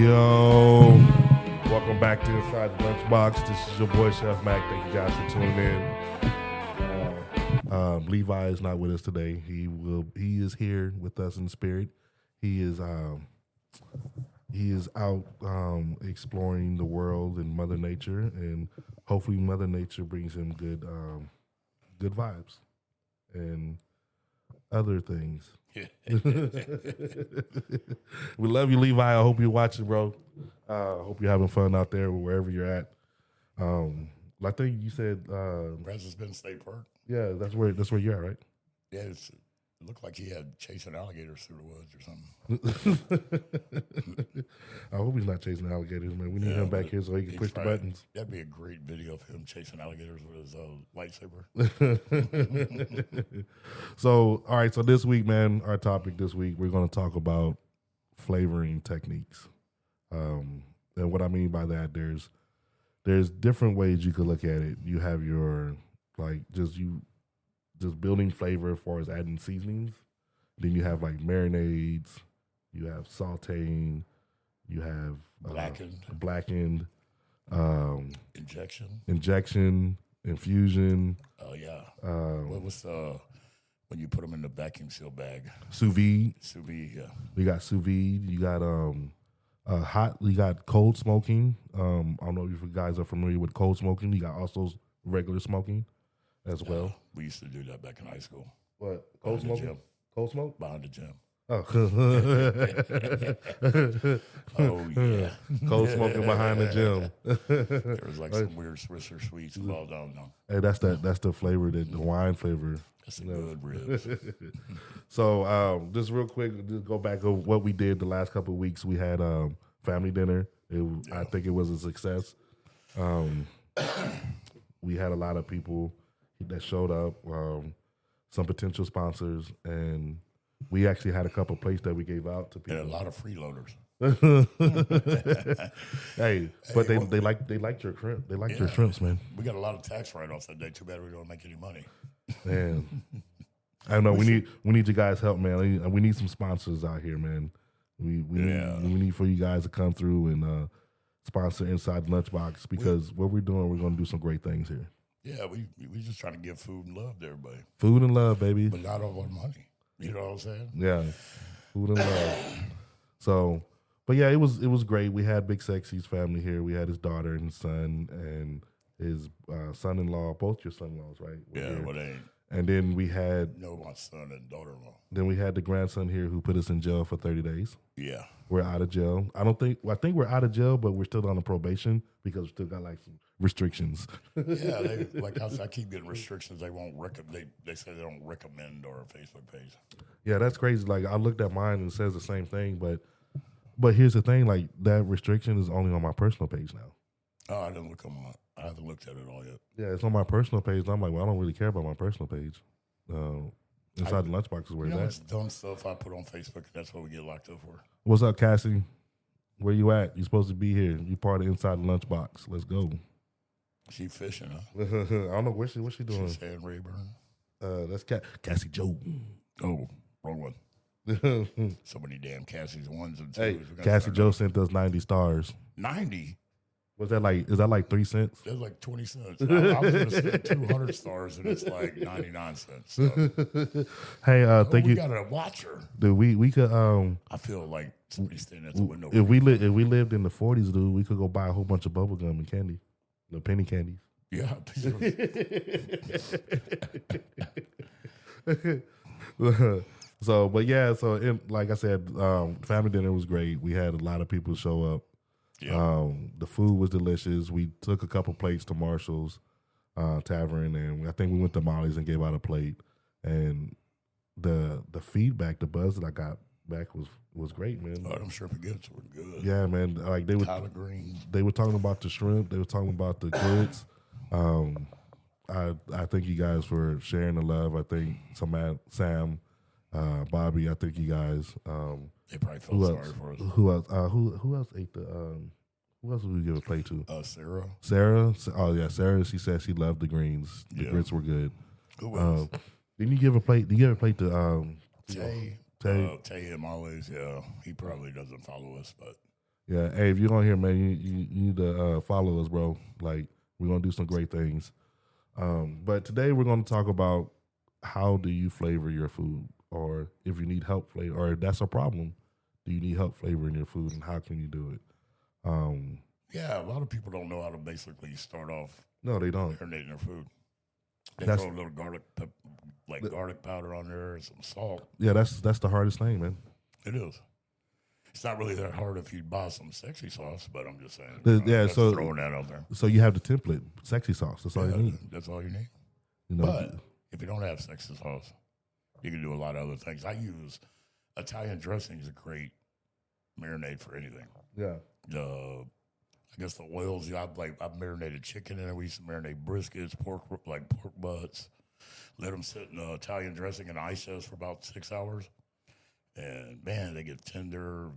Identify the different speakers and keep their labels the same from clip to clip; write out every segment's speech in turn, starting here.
Speaker 1: Yo, welcome back to Inside the Lunchbox. This is your boy Chef Maq. Thank you guys for tuning in. Levi is not with us today. He is here with us in spirit. He is out exploring the world and Mother Nature, and hopefully Mother Nature brings him good vibes and other things. We love you, Levi. I hope you're watching, bro. I hope you're having fun out there wherever you're at. I think you said
Speaker 2: Brazos Bend State Park.
Speaker 1: Yeah, that's where you're at, right?
Speaker 2: Yeah, it looked like he had chasing alligators through the woods or something.
Speaker 1: I hope he's not chasing alligators, man. We need him back here so he can push the buttons.
Speaker 2: That'd be a great video of him chasing alligators with his lightsaber.
Speaker 1: So, all right. So this week, man, our topic this week, we're going to talk about flavoring techniques. And what I mean by that, there's different ways you could look at it. You have your just building flavor as far as adding seasonings. Then you have like marinades. You have sauteing. You have blackened, injection, infusion.
Speaker 2: Oh yeah. What was when you put them in the vacuum seal bag?
Speaker 1: Sous vide.
Speaker 2: Sous vide. Yeah.
Speaker 1: We got sous vide. You got hot. You got cold smoking. I don't know if you guys are familiar with cold smoking. You got also regular smoking as well.
Speaker 2: We used to do that back in high school.
Speaker 1: What? Cold smoking? Cold smoke?
Speaker 2: Behind the gym.
Speaker 1: Oh.
Speaker 2: Oh, yeah.
Speaker 1: Cold smoking behind the gym.
Speaker 2: There was like some weird Swisher sweets. Well done, no.
Speaker 1: Hey, that's the flavor, the wine flavor.
Speaker 2: That's a good ribs.
Speaker 1: So just real quick, just go back over what we did the last couple of weeks. We had family dinner. I think it was a success. We had a lot of people that showed up, some potential sponsors, and we actually had a couple plates that we gave out to people.
Speaker 2: And a lot of freeloaders.
Speaker 1: Hey, but they liked your shrimp. They liked your shrimps, man.
Speaker 2: We got a lot of tax write-offs that day. Too bad we don't make any money.
Speaker 1: Man, I know we need you guys' help, man. We need some sponsors out here, man. We need for you guys to come through and sponsor Inside the Lunchbox, because what we're doing, we're going to do some great things here.
Speaker 2: Yeah, we just trying to give food and love to everybody.
Speaker 1: Food and love, baby.
Speaker 2: But not all our money. You know what I'm saying?
Speaker 1: Yeah, food and love. So, but yeah, it was great. We had Big Sexy's family here. We had his daughter and his son and his son-in-law. Both your son-in-laws, right?
Speaker 2: Yeah, what ain't.
Speaker 1: And then we had
Speaker 2: my son and daughter-in-law.
Speaker 1: Then we had the grandson here who put us in jail for 30 days.
Speaker 2: Yeah,
Speaker 1: we're out of jail. I think we're out of jail, but we're still on a probation because we still got like some restrictions.
Speaker 2: Yeah, I keep getting restrictions. They won't they say they don't recommend our Facebook page.
Speaker 1: Yeah, that's crazy. Like I looked at mine and it says the same thing, but here's the thing: like that restriction is only on my personal page now.
Speaker 2: Oh, I haven't looked at it all yet.
Speaker 1: Yeah, it's on my personal page. And I'm like, well, I don't really care about my personal page. Inside the Lunchbox is where it's at.
Speaker 2: Dumb stuff I put on Facebook. That's what we get locked up for.
Speaker 1: What's up, Cassie? Where you at? You supposed to be here. You part of Inside the Lunchbox. Let's go.
Speaker 2: She fishing, huh?
Speaker 1: I don't know what's she doing.
Speaker 2: She's saying Rayburn.
Speaker 1: That's Cassie Joe.
Speaker 2: Oh, wrong one. So many damn Cassie's ones and twos.
Speaker 1: Hey, Cassie Joe sent us 90 stars.
Speaker 2: 90?
Speaker 1: Is that like 3 cents?
Speaker 2: That's like 20 cents. I was going to say 200 stars, and it's like 99 cents. So.
Speaker 1: Hey, thank you.
Speaker 2: We got a watcher.
Speaker 1: Dude, we could.
Speaker 2: I feel like somebody's standing at the window.
Speaker 1: If we lived in the 40s, dude, we could go buy a whole bunch of bubble gum and candy, the penny candies.
Speaker 2: Yeah.
Speaker 1: So, but yeah, like I said, family dinner was great. We had a lot of people show up. Yeah. The food was delicious. We took a couple plates to Marshall's Tavern, and I think we went to Molly's and gave out a plate. And the feedback, the buzz that I got back was great, man.
Speaker 2: Oh, I'm sure forgets were good.
Speaker 1: Yeah, man. Like they were talking about the shrimp. They were talking about the goods. I think you guys were sharing the love. I think Sam, Bobby. I think you guys.
Speaker 2: They probably felt sorry for us.
Speaker 1: Who else? Who else ate the? Who else did we give a plate to?
Speaker 2: Sarah.
Speaker 1: Sarah. Oh yeah, Sarah. She said she loved the greens. The grits were good.
Speaker 2: Who else?
Speaker 1: Didn't you give a plate? Did you give a plate to
Speaker 2: Tay? Tay him always. Yeah, he probably doesn't follow us, but
Speaker 1: Yeah. Hey, if you're on here, man, you need to follow us, bro. Like, we're gonna do some great things. But today we're gonna talk about how do you flavor your food, or if you need help flavor, or if that's a problem, do you need help flavoring your food, and how can you do it?
Speaker 2: Yeah, a lot of people don't know how to basically start off
Speaker 1: No, they don't.
Speaker 2: marinating their food. They
Speaker 1: That's
Speaker 2: throw a little garlic powder on there and some salt.
Speaker 1: yeah, that's the hardest thing, man.
Speaker 2: It is. It's not really that hard if you buy some sexy sauce, but I'm just saying.
Speaker 1: Yeah, so
Speaker 2: throwing that out there.
Speaker 1: So you have the template, sexy sauce. That's all you need.
Speaker 2: That's all you need.
Speaker 1: You know,
Speaker 2: But if you don't have sexy sauce, you can do a lot of other things. I use Italian dressing is a great marinade for anything.
Speaker 1: yeah,
Speaker 2: I guess the oils. I've marinated chicken in it. We used to marinate briskets, pork butts. Let them sit in Italian dressing and ice for about 6 hours, and man, they get tender.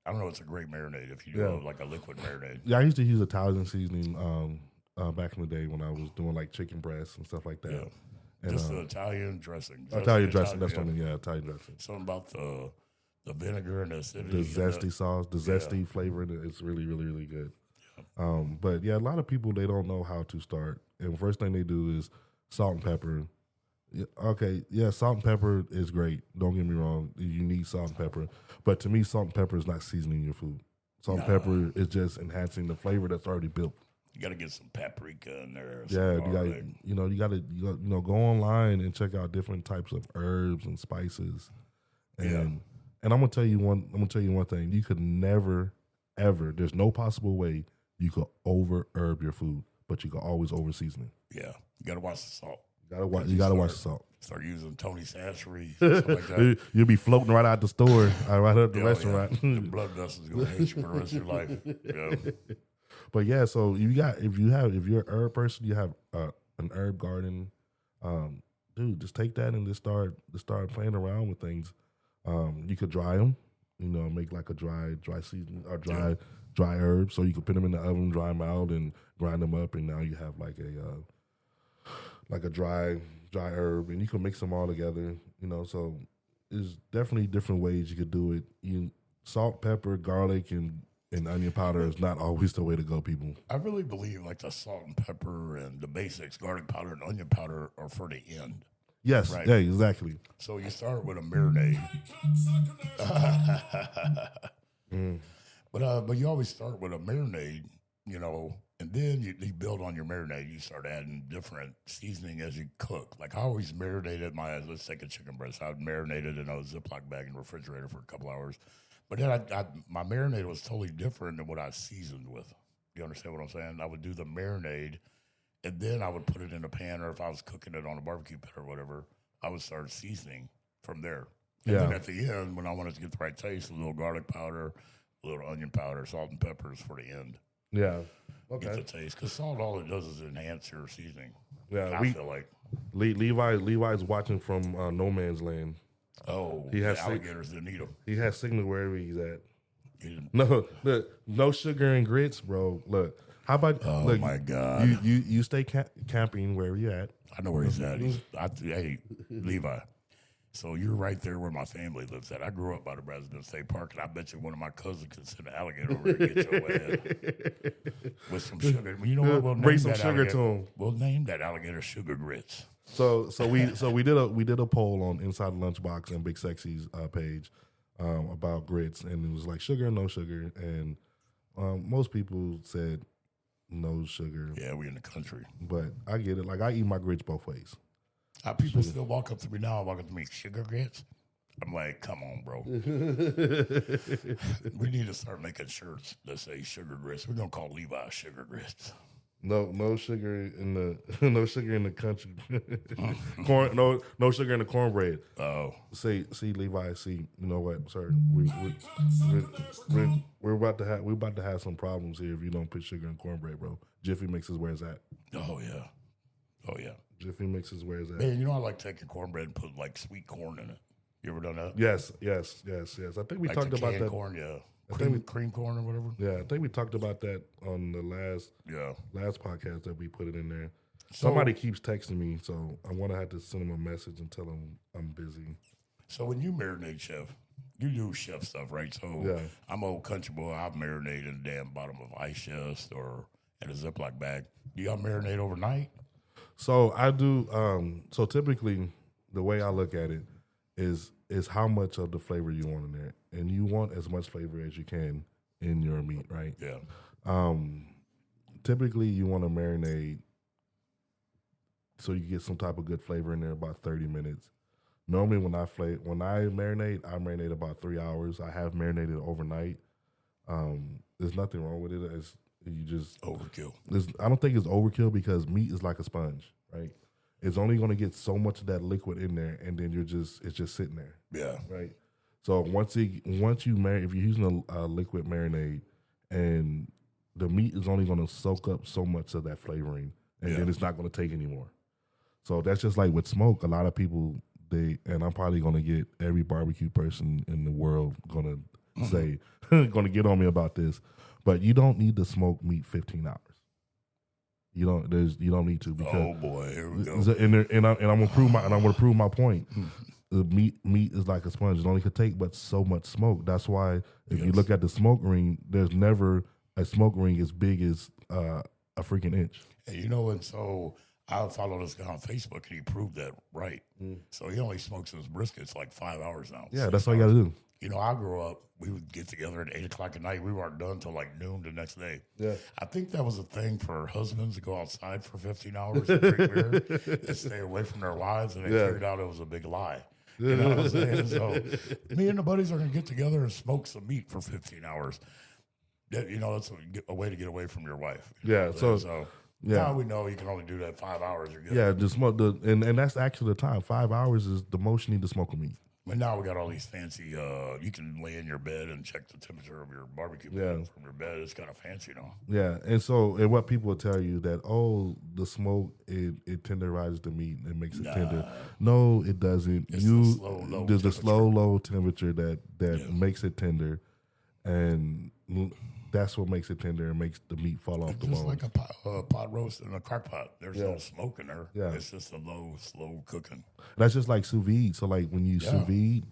Speaker 2: I don't know. It's a great marinade if you do like a liquid marinade.
Speaker 1: yeah. I used to use Italian seasoning back in the day when I was doing like chicken breasts and stuff like that.
Speaker 2: Yeah.
Speaker 1: And,
Speaker 2: Just the Italian dressing.
Speaker 1: Italian dressing. That's what I mean. Yeah, Italian dressing.
Speaker 2: Something about the vinegar and the acidity.
Speaker 1: The zesty sauce, the zesty flavor in it, it's really, really, really good. But yeah, a lot of people, they don't know how to start. And the first thing they do is salt and pepper. Yeah, okay, yeah, salt and pepper is great. Don't get me wrong. You need salt and pepper. But to me, salt and pepper is not seasoning your food. Salt and pepper is just enhancing the flavor that's already built.
Speaker 2: You got to get some paprika in there.
Speaker 1: Yeah, you got to go online and check out different types of herbs and spices. And I'm gonna tell you one thing. You could never, ever. There's no possible way you could over herb your food, but you could always over season it.
Speaker 2: Yeah, you got to watch the salt.
Speaker 1: You gotta watch the salt.
Speaker 2: Start using Tony Sassery, something like that.
Speaker 1: You'll be floating right out the store, right out the restaurant.
Speaker 2: Yeah. The blood vessels gonna hate you for the rest of your life. Yeah.
Speaker 1: But yeah, so if you're an herb person, you have an herb garden, dude, just take that and just start playing around with things. You could dry them, make like a dry season or dry herbs. So you could put them in the oven, dry them out, and grind them up, and now you have like a dry herb, and you can mix them all together. So there's definitely different ways you could do it. Salt, pepper, garlic, and onion powder is not always the way to go, people.
Speaker 2: I really believe like the salt and pepper and the basics, garlic powder and onion powder, are for the end.
Speaker 1: Yes,
Speaker 2: right?
Speaker 1: Yeah, exactly.
Speaker 2: So you start with a marinade. But you always start with a marinade, and then you build on your marinade. You start adding different seasoning as you cook. Like I always marinated let's take a chicken breast. I would marinate it in a Ziploc bag in the refrigerator for a couple hours. But then my marinade was totally different than what I seasoned with. You understand what I'm saying? I would do the marinade, and then I would put it in a pan, or if I was cooking it on a barbecue pit or whatever, I would start seasoning from there. And then at the end, when I wanted to get the right taste, a little garlic powder, a little onion powder, salt and peppers for the end.
Speaker 1: Yeah. Okay.
Speaker 2: Get the taste. Because salt, all it does is enhance your seasoning.
Speaker 1: Yeah.
Speaker 2: I feel like.
Speaker 1: Levi's watching from no man's land.
Speaker 2: Oh,
Speaker 1: he has
Speaker 2: alligators that need them.
Speaker 1: He has signal wherever he's at. No sugar and grits, bro. Look, how about?
Speaker 2: Oh my God!
Speaker 1: You stay camping wherever you at.
Speaker 2: I know where he's at. Hey, Levi. So you're right there where my family lives at. I grew up by the Brazos State Park, and I bet you one of my cousins could send an alligator over and get your ass with some sugar. You know what? We'll
Speaker 1: bring some sugar to him.
Speaker 2: We'll name that alligator Sugar Grits.
Speaker 1: So we did a poll on Inside the Lunchbox and Big Sexy's page about grits, and it was like sugar and no sugar, and most people said no sugar.
Speaker 2: Yeah, we in the country,
Speaker 1: but I get it. Like I eat my grits both ways.
Speaker 2: People still walk up to me now, walk up to me, sugar grits. I'm like, come on, bro. We need to start making shirts that say sugar grits. We're gonna call Levi Sugar Grits.
Speaker 1: No sugar in the country. Corn, no sugar in the cornbread.
Speaker 2: Oh,
Speaker 1: see, Levi. See, you know what, sir? We're about to have some problems here if you don't put sugar in cornbread, bro. Jiffy Mix is where it's at.
Speaker 2: Oh yeah.
Speaker 1: Jiffy Mix is where it's at.
Speaker 2: Man, I like taking cornbread and put like sweet corn in it. You ever done that?
Speaker 1: Yes. I think we talked about that.
Speaker 2: Corn, yeah. Cream corn or whatever.
Speaker 1: Yeah, I think we talked about that on the last podcast that we put it in there. Somebody keeps texting me, so I want to have to send him a message and tell him I'm busy.
Speaker 2: So when you marinate, Chef, you do chef stuff, right? So
Speaker 1: Yeah.
Speaker 2: I'm an old country boy. I marinate in the damn bottom of ice chest or in a Ziploc bag. Do y'all marinate overnight?
Speaker 1: So I do. So typically, the way I look at it is how much of the flavor you want in there, and you want as much flavor as you can in your meat, right?
Speaker 2: Yeah.
Speaker 1: Typically, you want to marinate so you get some type of good flavor in there about 30 minutes. Normally, when I marinate about 3 hours. I have marinated overnight. There's nothing wrong with it. You just
Speaker 2: overkill.
Speaker 1: I don't think it's overkill because meat is like a sponge, right? It's only going to get so much of that liquid in there, and then it's just sitting there.
Speaker 2: Yeah.
Speaker 1: Right. So once you if you're using a liquid marinade, and the meat is only going to soak up so much of that flavoring, and then it's not going to take anymore. So that's just like with smoke. A lot of people and I'm probably going to get every barbecue person in the world going to say going to get on me about this, but you don't need to smoke meat 15 hours. You don't need to because
Speaker 2: oh boy, here we go.
Speaker 1: And I'm gonna prove my point. The meat is like a sponge. It only could take but so much smoke. That's why if you look at the smoke ring, there's never a smoke ring as big as a freaking inch.
Speaker 2: And and so I follow this guy on Facebook, and he proved that right. So he only smokes his briskets like 5 hours now.
Speaker 1: Yeah, that's all you got to do.
Speaker 2: I grew up, we would get together at 8 o'clock at night. We weren't done until like noon the next day.
Speaker 1: Yeah.
Speaker 2: I think that was a thing for husbands to go outside for 15 hours and drink beer and stay away from their wives, and they figured out it was a big lie. You know what I'm saying? So me and the buddies are going to get together and smoke some meat for 15 hours. That's a way to get away from your wife.
Speaker 1: Yeah,
Speaker 2: now we know you can only do that 5 hours. You're good.
Speaker 1: Yeah, just smoke and that's actually the time. 5 hours is the most you need to smoke a meat.
Speaker 2: But now we got all these fancy, you can lay in your bed and check the temperature of your barbecue pit from your bed. It's kind of fancy,
Speaker 1: Yeah, and what people will tell you that, the smoke, it tenderizes the meat and it makes it tender. No, it doesn't.
Speaker 2: It's
Speaker 1: there's a slow, low temperature that makes it tender, and that's what makes it tender and makes the meat fall off the bone.
Speaker 2: Just like a pot roast in a crock pot. There's no smoke in there. Yeah. It's just a low, slow cooking.
Speaker 1: That's just like sous vide. So like when you sous vide,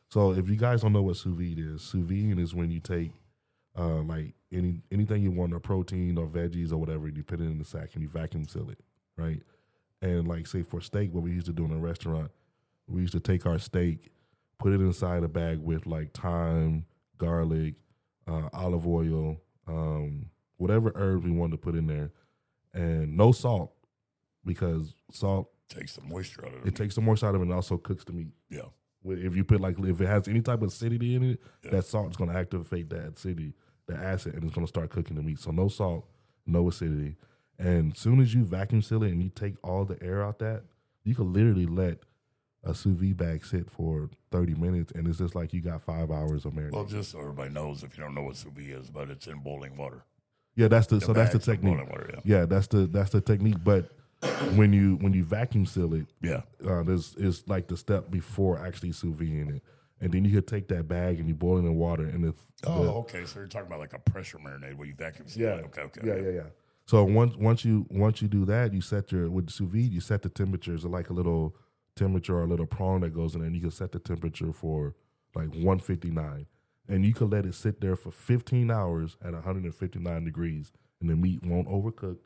Speaker 1: so if you guys don't know what sous vide is when you take like anything you want, or protein or veggies or whatever, and you put it in the sack and you vacuum seal it, right? And like say for steak, what we used to do in a restaurant, we used to take our steak, put it inside a bag with like thyme, garlic, olive oil, whatever herbs we wanted to put in there, and no salt, because salt
Speaker 2: takes the moisture out of it.
Speaker 1: It takes the moisture out of it and also cooks the meat.
Speaker 2: Yeah.
Speaker 1: If you put if it has any type of acidity in it, that salt is going to activate that acidity, the acid, and it's going to start cooking the meat. So no salt, no acidity. And as soon as you vacuum seal it and you take all the air out that, you can literally let a sous vide bag sit for 30 minutes, and it's just like you got 5 hours of marinade.
Speaker 2: Well, just so everybody knows, if you don't know what sous vide is, but it's in boiling water.
Speaker 1: Yeah, that's the technique.
Speaker 2: Water,
Speaker 1: yeah, that's the technique. But when you vacuum seal it, it's like the step before actually sous vide in it, and then you could take that bag and you boil it in water, and
Speaker 2: okay. So you're talking about like a pressure marinade where you vacuum seal it. Okay.
Speaker 1: Yeah. So once you do that, you set with the sous vide, you set the temperatures like a little temperature or a little prong that goes in there, and you can set the temperature for like 159, and you can let it sit there for 15 hours at 159 degrees, and the meat won't overcook,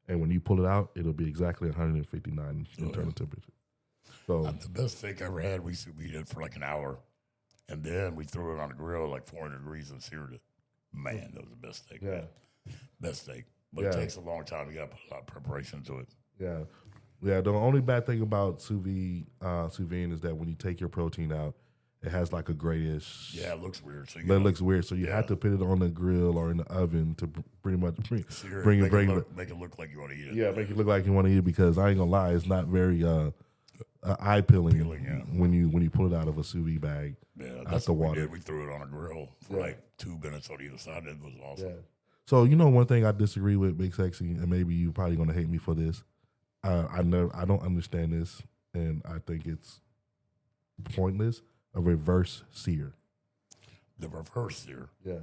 Speaker 1: and when you pull it out, it'll be exactly 159 internal temperature. So
Speaker 2: the best steak I ever had, we sous vide it for like an hour, and then we threw it on the grill like 400 degrees and seared it. Man, that was the best steak. Man. Best steak, but it takes a long time. You got to put a lot of preparation to it.
Speaker 1: Yeah, the only bad thing about sous vide is that when you take your protein out, it has like a grayish.
Speaker 2: Yeah, it looks weird. So
Speaker 1: you have to put it on the grill or in the oven to pretty much make
Speaker 2: it look like you want to eat it.
Speaker 1: Yeah, make it look like you want to eat it, because I ain't gonna lie, it's not very eye peeling when you pull it out of a sous vide bag.
Speaker 2: Yeah, that's the water. We threw it on a grill for like 2 minutes on either side. It was awesome. Yeah.
Speaker 1: So one thing I disagree with, Big Sexy, and maybe you probably gonna hate me for this. I don't understand this, and I think it's pointless. A reverse sear.
Speaker 2: The reverse sear.
Speaker 1: Yeah.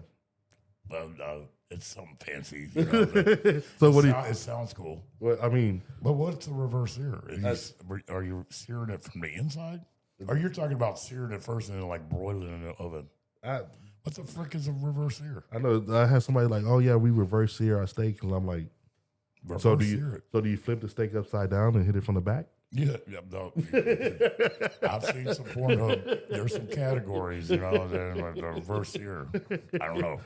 Speaker 2: It's something fancy.
Speaker 1: So
Speaker 2: it sounds cool.
Speaker 1: Well, I mean,
Speaker 2: but what's a reverse sear? Are you searing it from the inside? Or you're talking about searing it first and then like broiling it in the oven. What the frick is a reverse sear?
Speaker 1: I know I had somebody like, oh yeah, we reverse sear our steak, and I'm like, so do you flip the steak upside down and hit it from the back?
Speaker 2: Yeah, no. I've seen some Pornhub. There's some categories, you know, like the reverse sear. I don't know.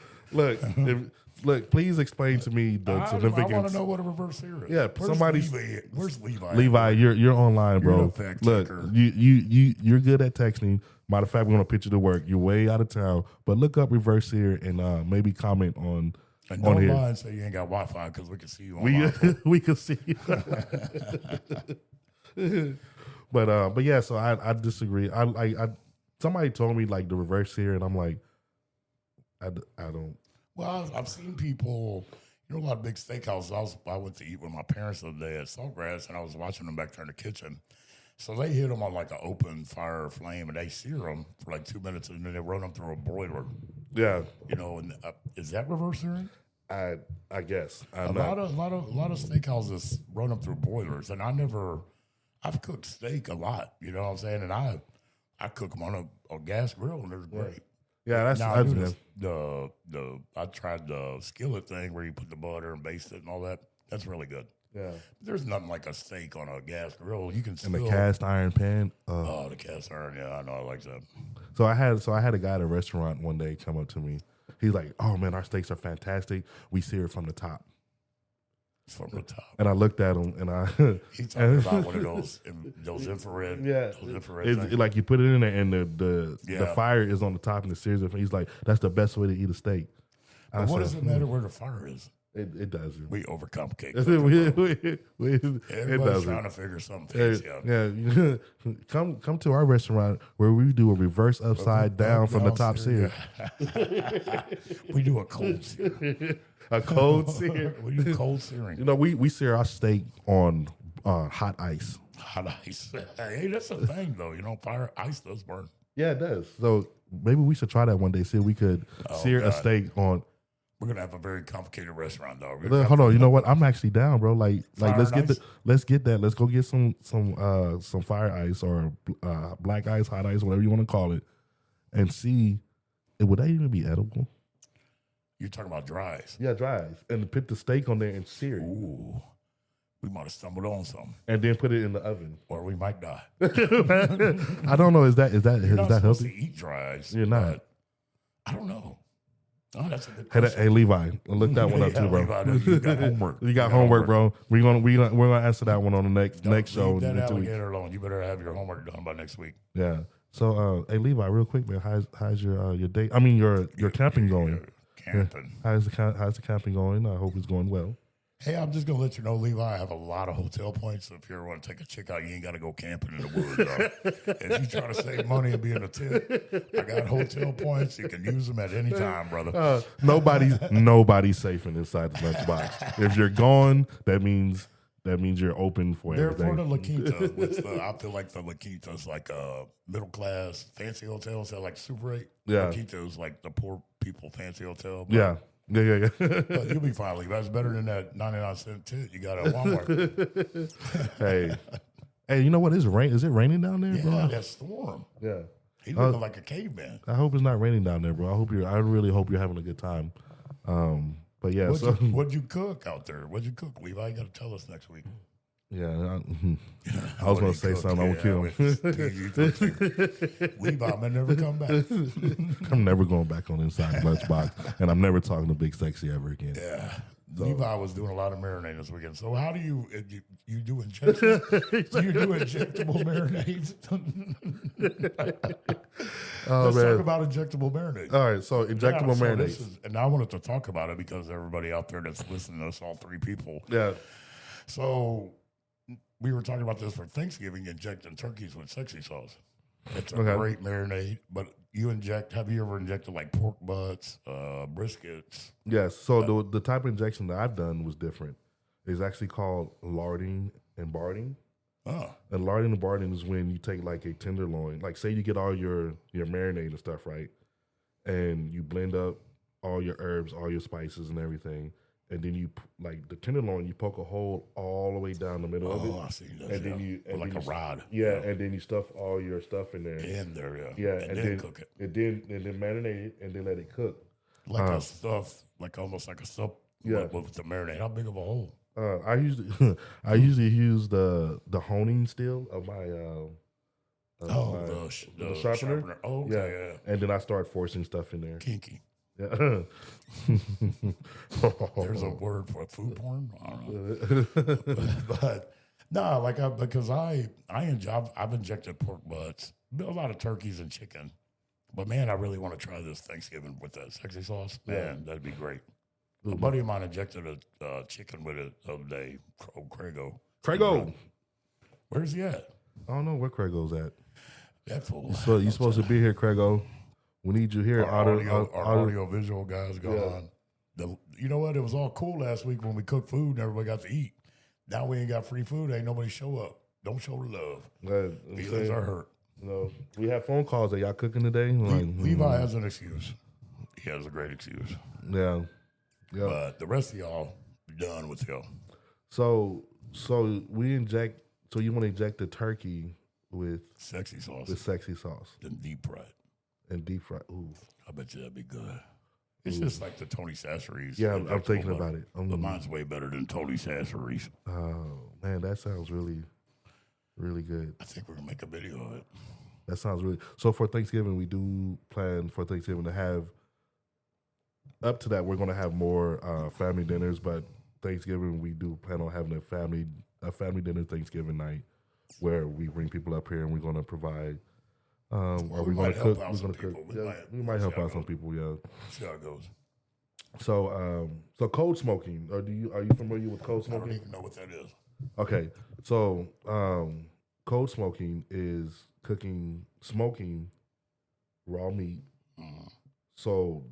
Speaker 1: Look, please explain to me the significance.
Speaker 2: I want to know what a reverse sear is.
Speaker 1: Yeah,
Speaker 2: Where's Levi?
Speaker 1: Levi, you're online, bro. Look, you're good at texting. Matter of fact, we're gonna picture the work. You're way out of town, but look up reverse sear and maybe comment on.
Speaker 2: And don't lie and say you ain't got Wi-Fi because we can see you on
Speaker 1: we can see you. But yeah, so I disagree. I somebody told me like the reverse sear, and I'm like, I don't.
Speaker 2: Well, I've seen people. You know, a lot of big steakhouses. I went to eat with my parents the other day at Saltgrass, and I was watching them back there in the kitchen. So they hit them on like an open fire flame, and they sear them for like 2 minutes, and then they run them through a broiler.
Speaker 1: Yeah,
Speaker 2: you know, and is that reverse searing?
Speaker 1: I guess
Speaker 2: a lot of steakhouses run them through broilers, and I've cooked steak a lot. You know what I'm saying? And I cook them on a gas grill, and they're great.
Speaker 1: Yeah, that's
Speaker 2: now, I tried the skillet thing where you put the butter and baste it and all that. That's really good.
Speaker 1: Yeah,
Speaker 2: there's nothing like a steak on a gas grill. You can still,
Speaker 1: in the cast iron pan.
Speaker 2: The cast iron. Yeah, I know. I like that.
Speaker 1: So I had a guy at a restaurant one day come up to me. He's like, "Oh man, our steaks are fantastic. We sear it from the top."
Speaker 2: From the top.
Speaker 1: And I looked at him, and
Speaker 2: he's talking about one of those infrared.
Speaker 1: Yeah,
Speaker 2: those infrared
Speaker 1: like you put it in there, and the fire is on the top, and the sears. He's like, "That's the best way to eat a steak."
Speaker 2: What does it matter where the fire is?
Speaker 1: It doesn't.
Speaker 2: We overcomplicate.
Speaker 1: Everybody's
Speaker 2: trying to figure something fancy out.
Speaker 1: Yeah, come to our restaurant where we do a reverse upside down from the top sear.
Speaker 2: We do a cold sear.
Speaker 1: A cold sear.
Speaker 2: We do cold searing.
Speaker 1: You know, we sear our steak on hot ice.
Speaker 2: Hot ice. Hey, that's a thing though. You know, fire ice does burn.
Speaker 1: Yeah, it does. So maybe we should try that one day. See if we could sear a steak on.
Speaker 2: We're gonna have a very complicated restaurant, dog.
Speaker 1: Hold on, you know what? I'm actually down, bro. Like let's get that. Let's go get some fire ice or black ice, hot ice, whatever you want to call it, and see would that even be edible?
Speaker 2: You're talking about dry ice?
Speaker 1: Yeah, dry ice, and put the steak on there and sear it.
Speaker 2: Ooh, we might have stumbled on something,
Speaker 1: and then put it in the oven,
Speaker 2: or we might die.
Speaker 1: I don't know. Is that
Speaker 2: supposed
Speaker 1: healthy?
Speaker 2: To eat dry ice?
Speaker 1: You're not.
Speaker 2: I don't know. Oh, that's a good question.
Speaker 1: Hey, Levi, look that one up too, bro.
Speaker 2: Levi, you got homework.
Speaker 1: You got homework, bro. We're gonna answer that one on the next show.
Speaker 2: Leave that alligator alone. You better have your homework done by next week.
Speaker 1: Yeah. So, hey, Levi, real quick, man, how's your day? I mean, your camping going?
Speaker 2: Camping.
Speaker 1: Yeah. How's the camping going? I hope it's going well.
Speaker 2: Hey, I'm just gonna let you know, Levi, I have a lot of hotel points. So if you ever want to take a chick out, you ain't got to go camping in the woods. If you try to save money and be in a tent, I got hotel points. You can use them at any time, brother.
Speaker 1: Nobody's safe inside the lunchbox. If you're gone, that means you're open for everything.
Speaker 2: They're for the La Quinta. I feel like the La Quinta's like a middle class fancy hotels that like Super 8.
Speaker 1: Yeah.
Speaker 2: La Quinta is like the poor people fancy hotel.
Speaker 1: Yeah. Yeah.
Speaker 2: You'll be fine, Levi. That's better than that 99-cent tent you got at Walmart.
Speaker 1: Hey, you know what? Is it raining down there, bro?
Speaker 2: Yeah, that storm.
Speaker 1: Yeah.
Speaker 2: He's looking like a caveman.
Speaker 1: I hope it's not raining down there, bro. I really hope you're having a good time. But yeah,
Speaker 2: what'd you cook out there? What'd you cook, Levi? You got to tell us next week.
Speaker 1: Yeah, I was going to say something. I'm going to kill him.
Speaker 2: Levi may never come back.
Speaker 1: I'm never going back on Inside Lunchbox, and I'm never talking to Big Sexy ever again.
Speaker 2: Yeah. So. Levi was doing a lot of marinating this weekend. So how do you do injectable? Do you do injectable marinades? Let's talk about injectable marinades.
Speaker 1: All right, so injectable marinades.
Speaker 2: And I wanted to talk about it because everybody out there that's listening to us, all three people.
Speaker 1: Yeah.
Speaker 2: So we were talking about this for Thanksgiving, injecting turkeys with sexy sauce. It's a great marinade, but have you ever injected like pork butts, briskets?
Speaker 1: Yes. So the type of injection that I've done was different. It's actually called larding and barding.
Speaker 2: Oh.
Speaker 1: And larding and barding is when you take like a tenderloin, like say you get all your marinade and stuff, right? And you blend up all your herbs, all your spices and everything, and then you like the tenderloin, you poke a hole all the way down the middle of it.
Speaker 2: Oh, I see that.
Speaker 1: And then you and
Speaker 2: like
Speaker 1: then
Speaker 2: a rod.
Speaker 1: Yeah, and then you stuff all your stuff in there.
Speaker 2: In there, yeah.
Speaker 1: Yeah,
Speaker 2: and then cook it.
Speaker 1: And then marinate it and then let it cook.
Speaker 2: Like a stuff, like almost like a soup.
Speaker 1: Yeah.
Speaker 2: With the marinade. How big of a hole?
Speaker 1: I usually use the honing steel of my the sharpener.
Speaker 2: Oh, okay, yeah.
Speaker 1: And then I start forcing stuff in there.
Speaker 2: Kinky.
Speaker 1: Yeah.
Speaker 2: There's a word for food porn. I don't know. But no, because I've injected pork butts, a lot of turkeys and chicken. But man, I really want to try this Thanksgiving with that sexy sauce. Man, that'd be great. A buddy of mine injected a chicken with it the other day. Craigo. Where's he at?
Speaker 1: I don't know where Craigo's at.
Speaker 2: That fool.
Speaker 1: So you're supposed to be here, Craigo. We need you here.
Speaker 2: Our audio visual guys gone. You know what? It was all cool last week when we cooked food and everybody got to eat. Now we ain't got free food. Ain't nobody show up. Don't show the love. Feelings are hurt.
Speaker 1: No, we have phone calls that y'all cooking today.
Speaker 2: Levi has an excuse. He has a great excuse.
Speaker 1: Yeah.
Speaker 2: But the rest of y'all done with y'all.
Speaker 1: So we inject. So you want to inject the turkey with
Speaker 2: sexy sauce. Then deep fried.
Speaker 1: And deep fried. Ooh.
Speaker 2: I bet you that'd be good. It's just like the Tony Sassery's.
Speaker 1: Yeah, I'm thinking about it.
Speaker 2: But mine's way better than Tony Sassery's.
Speaker 1: Oh man, that sounds really, really good.
Speaker 2: I think we're gonna make a video of it.
Speaker 1: That sounds really. So for Thanksgiving, we do plan for Thanksgiving to have. Up to that, we're going to have more family dinners, but Thanksgiving we do plan on having a family dinner Thanksgiving night where we bring people up here and we're going to provide. Or we're going to cook. We're going to cook. We might help out some people. Yeah.
Speaker 2: See how it goes.
Speaker 1: So cold smoking. Are you familiar with cold smoking?
Speaker 2: I don't even know what that is.
Speaker 1: Okay, so cold smoking is smoking raw meat. Mm-hmm. So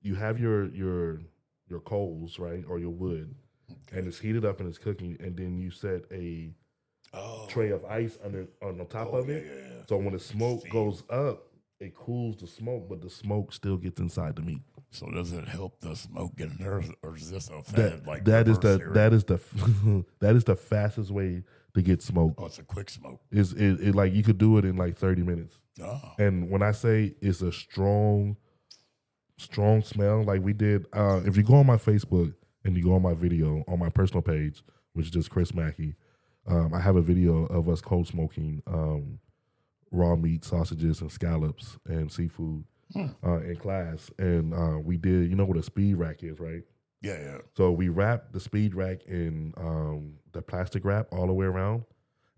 Speaker 1: you have your coals, right, or your wood, and it's heated up and it's cooking, and then you set a tray of ice on the top of it. Yeah. So when the smoke goes up, it cools the smoke, but the smoke still gets inside the meat.
Speaker 2: So does it help the smoke get in there, or is this a fad
Speaker 1: that is the fastest way to get smoke?
Speaker 2: Oh, it's a quick smoke.
Speaker 1: It like you could do it in like 30 minutes.
Speaker 2: Oh.
Speaker 1: And when I say it's a strong smell, like we did. If you go on my Facebook and you go on my video on my personal page, which is just Chef Maq, I have a video of us cold smoking raw meat, sausages, and scallops and seafood in class. And we did, you know what a speed rack is, right?
Speaker 2: Yeah.
Speaker 1: So we wrapped the speed rack in the plastic wrap all the way around,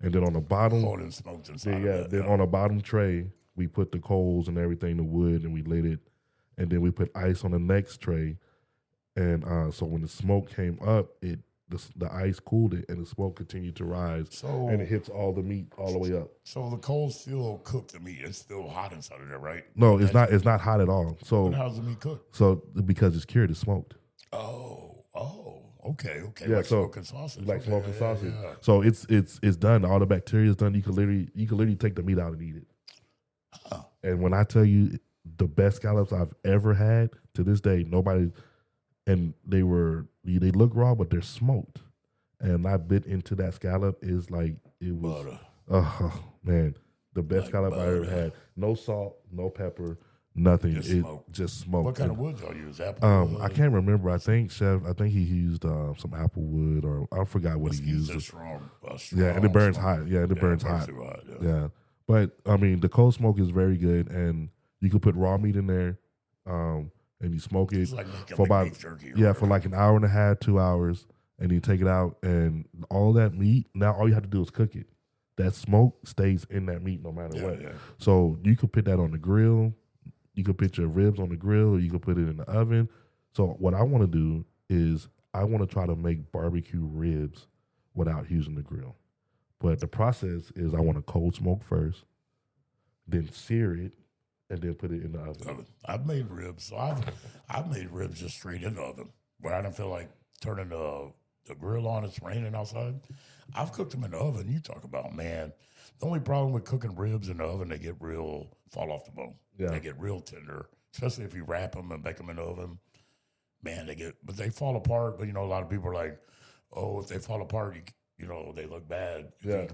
Speaker 1: and then on the bottom,
Speaker 2: holding smoked inside.
Speaker 1: Then on the bottom tray, we put the coals and everything, the wood, and we lit it. And then we put ice on the next tray, and so when the smoke came up, the ice cooled it, and the smoke continued to rise, and it hits all the meat all the way up.
Speaker 2: So the coals still cook the meat; it's still hot inside of there, right?
Speaker 1: No, it's not. It's not hot at all. So
Speaker 2: then how's the meat cooked?
Speaker 1: So because it's cured, it's smoked.
Speaker 2: Okay.
Speaker 1: Yeah,
Speaker 2: like smoking sausage.
Speaker 1: Like smoking sausage. Yeah. So it's done. All the bacteria is done. You can literally take the meat out and eat it. Huh. And when I tell you, the best scallops I've ever had to this day, nobody, and they look raw, but they're smoked. And I bit into that scallop is like, it was,
Speaker 2: butter.
Speaker 1: Oh man, the best scallop I ever had. No salt, no pepper, nothing. Just smoked.
Speaker 2: What kind of wood y'all use? Apple wood?
Speaker 1: I can't remember. I think he used some apple wood, or I forgot what he used.
Speaker 2: Strong,
Speaker 1: and it burns hot. Yeah, it burns hot. Yeah. But I mean, the cold smoke is very good, and you could put raw meat in there, and you smoke it for about for like an hour and a half, 2 hours, and you take it out, and all that meat. Now all you have to do is cook it. That smoke stays in that meat no matter what. Yeah. So you could put that on the grill. You could put your ribs on the grill, or you could put it in the oven. So what I want to do is I want to try to make barbecue ribs without using the grill. But the process is I want to cold smoke first, then sear it, and then put it in the oven.
Speaker 2: I've made ribs. So I've made ribs just straight in the oven where I don't feel like turning the grill on. It's raining outside. I've cooked them in the oven. You talk about, man, the only problem with cooking ribs in the oven, they get fall off the bone. Yeah. They get real tender, especially if you wrap them and bake them in the oven. man, but they fall apart. But a lot of people are like, oh, if they fall apart, they look bad.
Speaker 1: Yeah.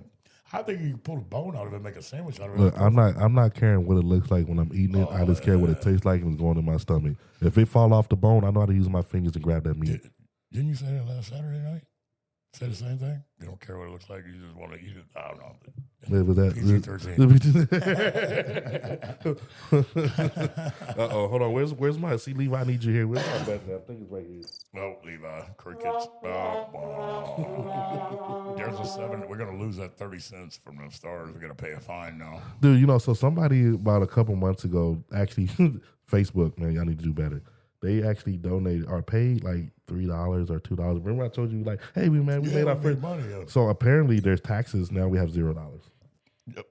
Speaker 2: I think you can pull a bone out of it, and make a sandwich out of it.
Speaker 1: Look, I'm not caring what it looks like when I'm eating it. I just care what it tastes like and it's going in my stomach. If it fall off the bone, I know how to use my fingers to grab that meat.
Speaker 2: Didn't you say that last Saturday night? Say the same thing? You don't care what it looks like. You just want to eat it. I don't know.
Speaker 1: Uh-oh, hold on. Where's my... See, Levi, I need you here. Where's my button? I think it's right here.
Speaker 2: Oh, Levi. Crickets. There's a 7. We're going to lose that 30 cents from them stars. We're going to pay a fine now.
Speaker 1: Dude, so somebody about a couple months ago, actually, Facebook, man, y'all need to do better. They actually donated or paid like $3 or $2. Remember I told you like, hey, we made our first
Speaker 2: money. Yeah.
Speaker 1: So apparently there's taxes. Now we have $0.
Speaker 2: Yep.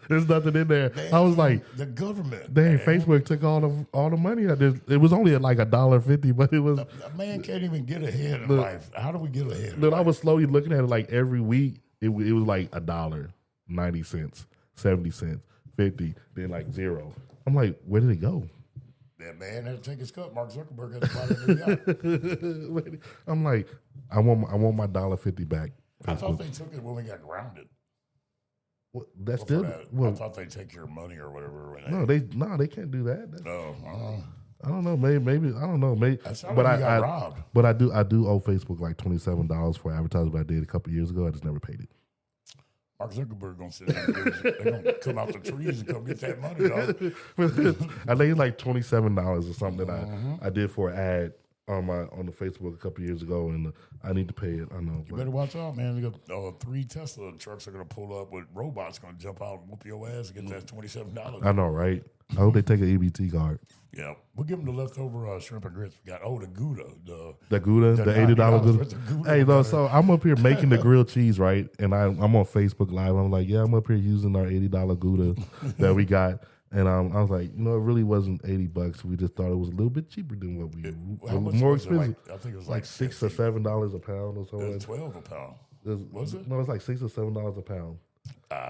Speaker 1: There's nothing in there. I was like,
Speaker 2: the government.
Speaker 1: Dang, Facebook took all the money. It was only at like $1.50, but it was.
Speaker 2: A man can't even get ahead in life. How do we get ahead?
Speaker 1: I was slowly looking at it like every week. It was like $1, 90 cents, 70 cents, 50, then like 0. I'm like, where did it go?
Speaker 2: That man had to take his cut. Mark Zuckerberg had to buy that yacht.
Speaker 1: I'm like, I want my $1.50 back.
Speaker 2: I thought they took it when we got grounded.
Speaker 1: Well, that's still. Well,
Speaker 2: I thought they'd take your money or whatever.
Speaker 1: They can't do that.
Speaker 2: I
Speaker 1: don't know. Maybe I don't know. Maybe,
Speaker 2: but I robbed.
Speaker 1: But I do owe Facebook like $27 for advertisement I did a couple years ago. I just never paid it.
Speaker 2: Mark Zuckerberg gonna sit down. They're gonna come out the trees and come get that money, dog.
Speaker 1: I think it's like $27 or something that I did for an ad on the Facebook a couple years ago, and I need to pay it. I know.
Speaker 2: You better watch out, man. You got 3 Tesla trucks are gonna pull up with robots gonna jump out and whoop your ass and get that $27.
Speaker 1: I know, right? I hope they take an EBT card.
Speaker 2: Yeah, we'll give them the leftover shrimp and grits. We got the Gouda,
Speaker 1: the $80 Gouda. Hey, though, so I'm up here making the grilled cheese, right? And I'm on Facebook Live. I'm like, yeah, I'm up here using our $80 Gouda that we got, and I was like, it really wasn't $80. We just thought it was a little bit cheaper than what we more expensive.
Speaker 2: I think it was
Speaker 1: like $6 or $7 a pound or something.
Speaker 2: It was $12 a pound. Was it?
Speaker 1: No, it's like $6 or $7 a pound.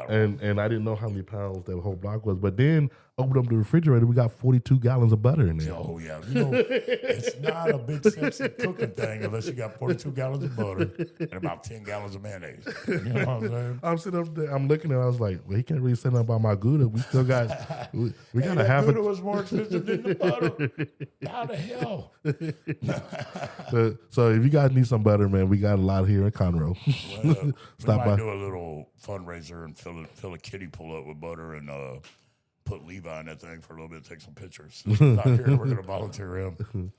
Speaker 1: And I didn't know how many pounds that whole block was. But then opened up the refrigerator, we got 42 gallons of butter in there.
Speaker 2: Oh yeah, it's not a big sexy cooking thing unless you got 42 gallons of butter and about 10 gallons of mayonnaise. You know what I'm saying?
Speaker 1: I'm sitting up there, I'm looking at it, I was like, well, he can't really say nothing about my Gouda. We still got we got a half.
Speaker 2: Gouda was more expensive than the butter. How the hell?
Speaker 1: So if you guys need some butter, man, we got a lot here in Conroe.
Speaker 2: Well, Stop by. Do a little fundraiser and fill a kiddie pull up with butter and put Levi in that thing for a little bit, take some pictures. Out here, we're going to volunteer him.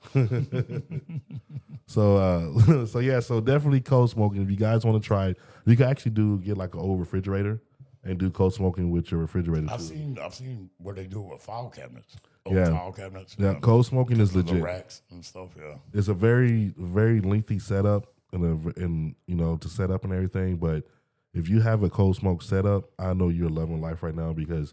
Speaker 1: So definitely cold smoking. If you guys want to try it, you can actually get like an old refrigerator and do cold smoking with your refrigerator.
Speaker 2: I've seen where they do it with file cabinets. File cabinets.
Speaker 1: Yeah, cold smoking is legit.
Speaker 2: Racks and stuff. Yeah,
Speaker 1: it's a very, very lengthy setup and to set up and everything. But if you have a cold smoke setup, I know you're loving life right now because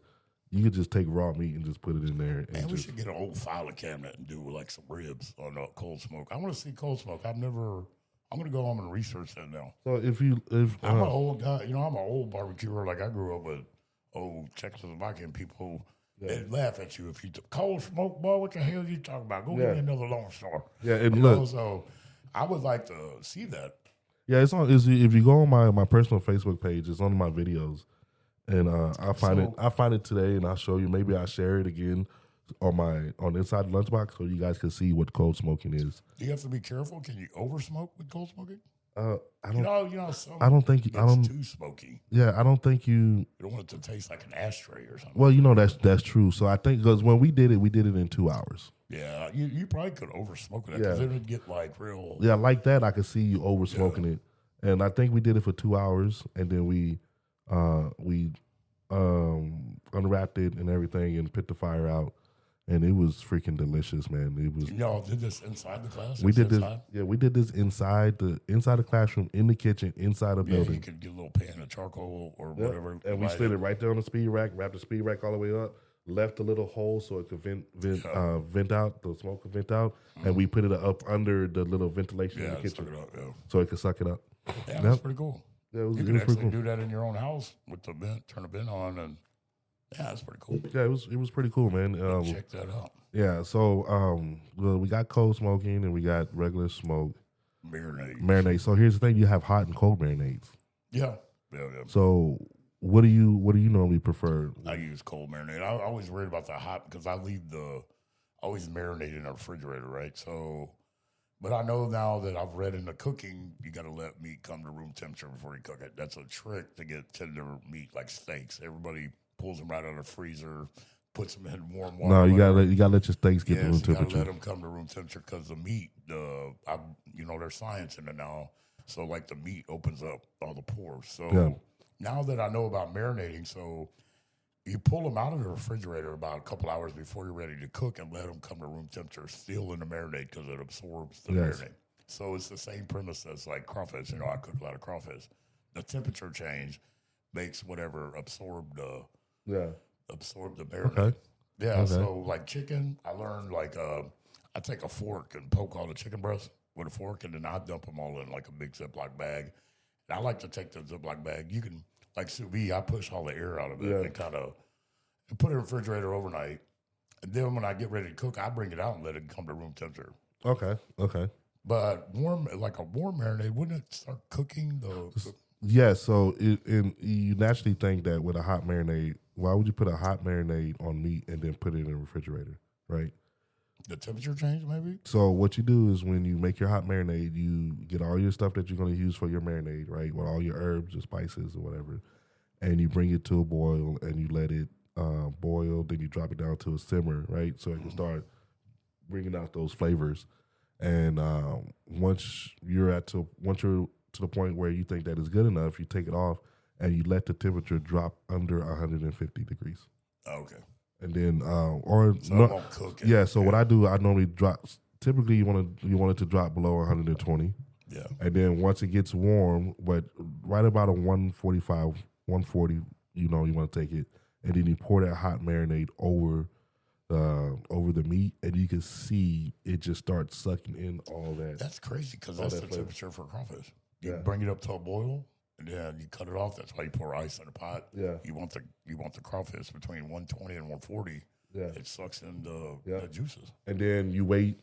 Speaker 1: you could just take raw meat and just put it in there.
Speaker 2: Man, we should get an old filer cabinet and do like some ribs on cold smoke. I want to see cold smoke. I'm going to go home and research that now.
Speaker 1: So
Speaker 2: I'm an old guy, I'm an old barbecuer. Like I grew up with old Czechoslovakian people. They'd laugh at you if you took cold smoke, boy. What the hell are you talking about? Go get me another Lone Star.
Speaker 1: Yeah, and look.
Speaker 2: So I would like to see that.
Speaker 1: Yeah, it's on. If you go on my personal Facebook page, it's on my videos. And I find it today, and I'll show you. Maybe I'll share it again on Inside the Lunchbox, so you guys can see what cold smoking is.
Speaker 2: Do you have to be careful? Can you over smoke with cold smoking?
Speaker 1: I don't.
Speaker 2: I
Speaker 1: don't think
Speaker 2: it's too smoky.
Speaker 1: Yeah, I don't think you
Speaker 2: don't want it to taste like an ashtray or something.
Speaker 1: Well, that's true. So I think because when we did it in 2 hours.
Speaker 2: Yeah, you probably could over smoke it because it would get like real.
Speaker 1: Yeah, like that. I could see you over smoking it, and I think we did it for 2 hours, and then we unwrapped it and everything and put the fire out, and it was freaking delicious, man. It was.
Speaker 2: Y'all did this inside the class?
Speaker 1: We did this. Yeah, we did this inside the classroom, in the kitchen, inside the building.
Speaker 2: You could get a little pan of charcoal or whatever.
Speaker 1: And we slid it right there on the speed rack, wrapped the speed rack all the way up, left a little hole so it could vent out, the smoke could vent out, and we put it up under the little ventilation in the kitchen, so it could suck it up.
Speaker 2: Yeah, that's pretty cool.
Speaker 1: Yeah,
Speaker 2: you can actually do that in your own house with the vent, turn the vent on, and Yeah, that's pretty cool.
Speaker 1: Yeah, it was pretty cool, man.
Speaker 2: Check that out.
Speaker 1: Yeah, so well, we got cold smoking and we got regular smoke
Speaker 2: Marinade.
Speaker 1: So here's the thing: you have hot and cold marinades.
Speaker 2: Yeah.
Speaker 1: So what do you normally prefer?
Speaker 2: I use cold marinade. I always worried about the hot because I always marinate in the refrigerator, right? So, but I know now that I've read into cooking, you got to let meat come to room temperature before you cook it. That's a trick to get tender meat like steaks. Everybody pulls them right out of the freezer, puts them in warm water.
Speaker 1: No, you gotta let your steaks get to room temperature.
Speaker 2: You gotta let them come to room temperature because the meat, there's science in it now. So like the meat opens up all the pores. So now that I know about marinating, so you pull them out of the refrigerator about a couple hours before you're ready to cook and let them come to room temperature, still in the marinade because it absorbs the marinade. So it's the same premise as like crawfish. I cook a lot of crawfish. The temperature change makes whatever absorb the marinade.
Speaker 1: Okay.
Speaker 2: Yeah. Okay. So like chicken, I learned I take a fork and poke all the chicken breasts with a fork, and then I dump them all in like a big Ziploc bag. And I like to take the Ziploc bag. You can, like sous vide, I push all the air out of it and kind of put it in the refrigerator overnight. And then when I get ready to cook, I bring it out and let it come to room temperature.
Speaker 1: Okay.
Speaker 2: But like a warm marinade, wouldn't it start cooking
Speaker 1: Yeah, so you naturally think that with a hot marinade, why would you put a hot marinade on meat and then put it in the refrigerator, right?
Speaker 2: The temperature change, maybe?
Speaker 1: So what you do is when you make your hot marinade, you get all your stuff that you're going to use for your marinade, right, with all your herbs or spices or whatever, and you bring it to a boil and you let it boil, then you drop it down to a simmer, right, so it can start bringing out those flavors. And once you're to the point where you think that is good enough, you take it off and you let the temperature drop under 150 degrees.
Speaker 2: Okay.
Speaker 1: And then,
Speaker 2: it won't cook it.
Speaker 1: Yeah. So what I do, I normally drop. Typically, you want it to drop below 120.
Speaker 2: Yeah.
Speaker 1: And then once it gets warm, but right about a 145, 140, you want to take it, and then you pour that hot marinade over the meat, and you can see it just starts sucking in all that.
Speaker 2: That's crazy because that's the temperature for crawfish. You bring it up to a boil, and then you cut it off. That's why you pour ice in the pot.
Speaker 1: Yeah.
Speaker 2: You want the crawfish between 120 and 140. Yeah. It sucks in the juices.
Speaker 1: And then you wait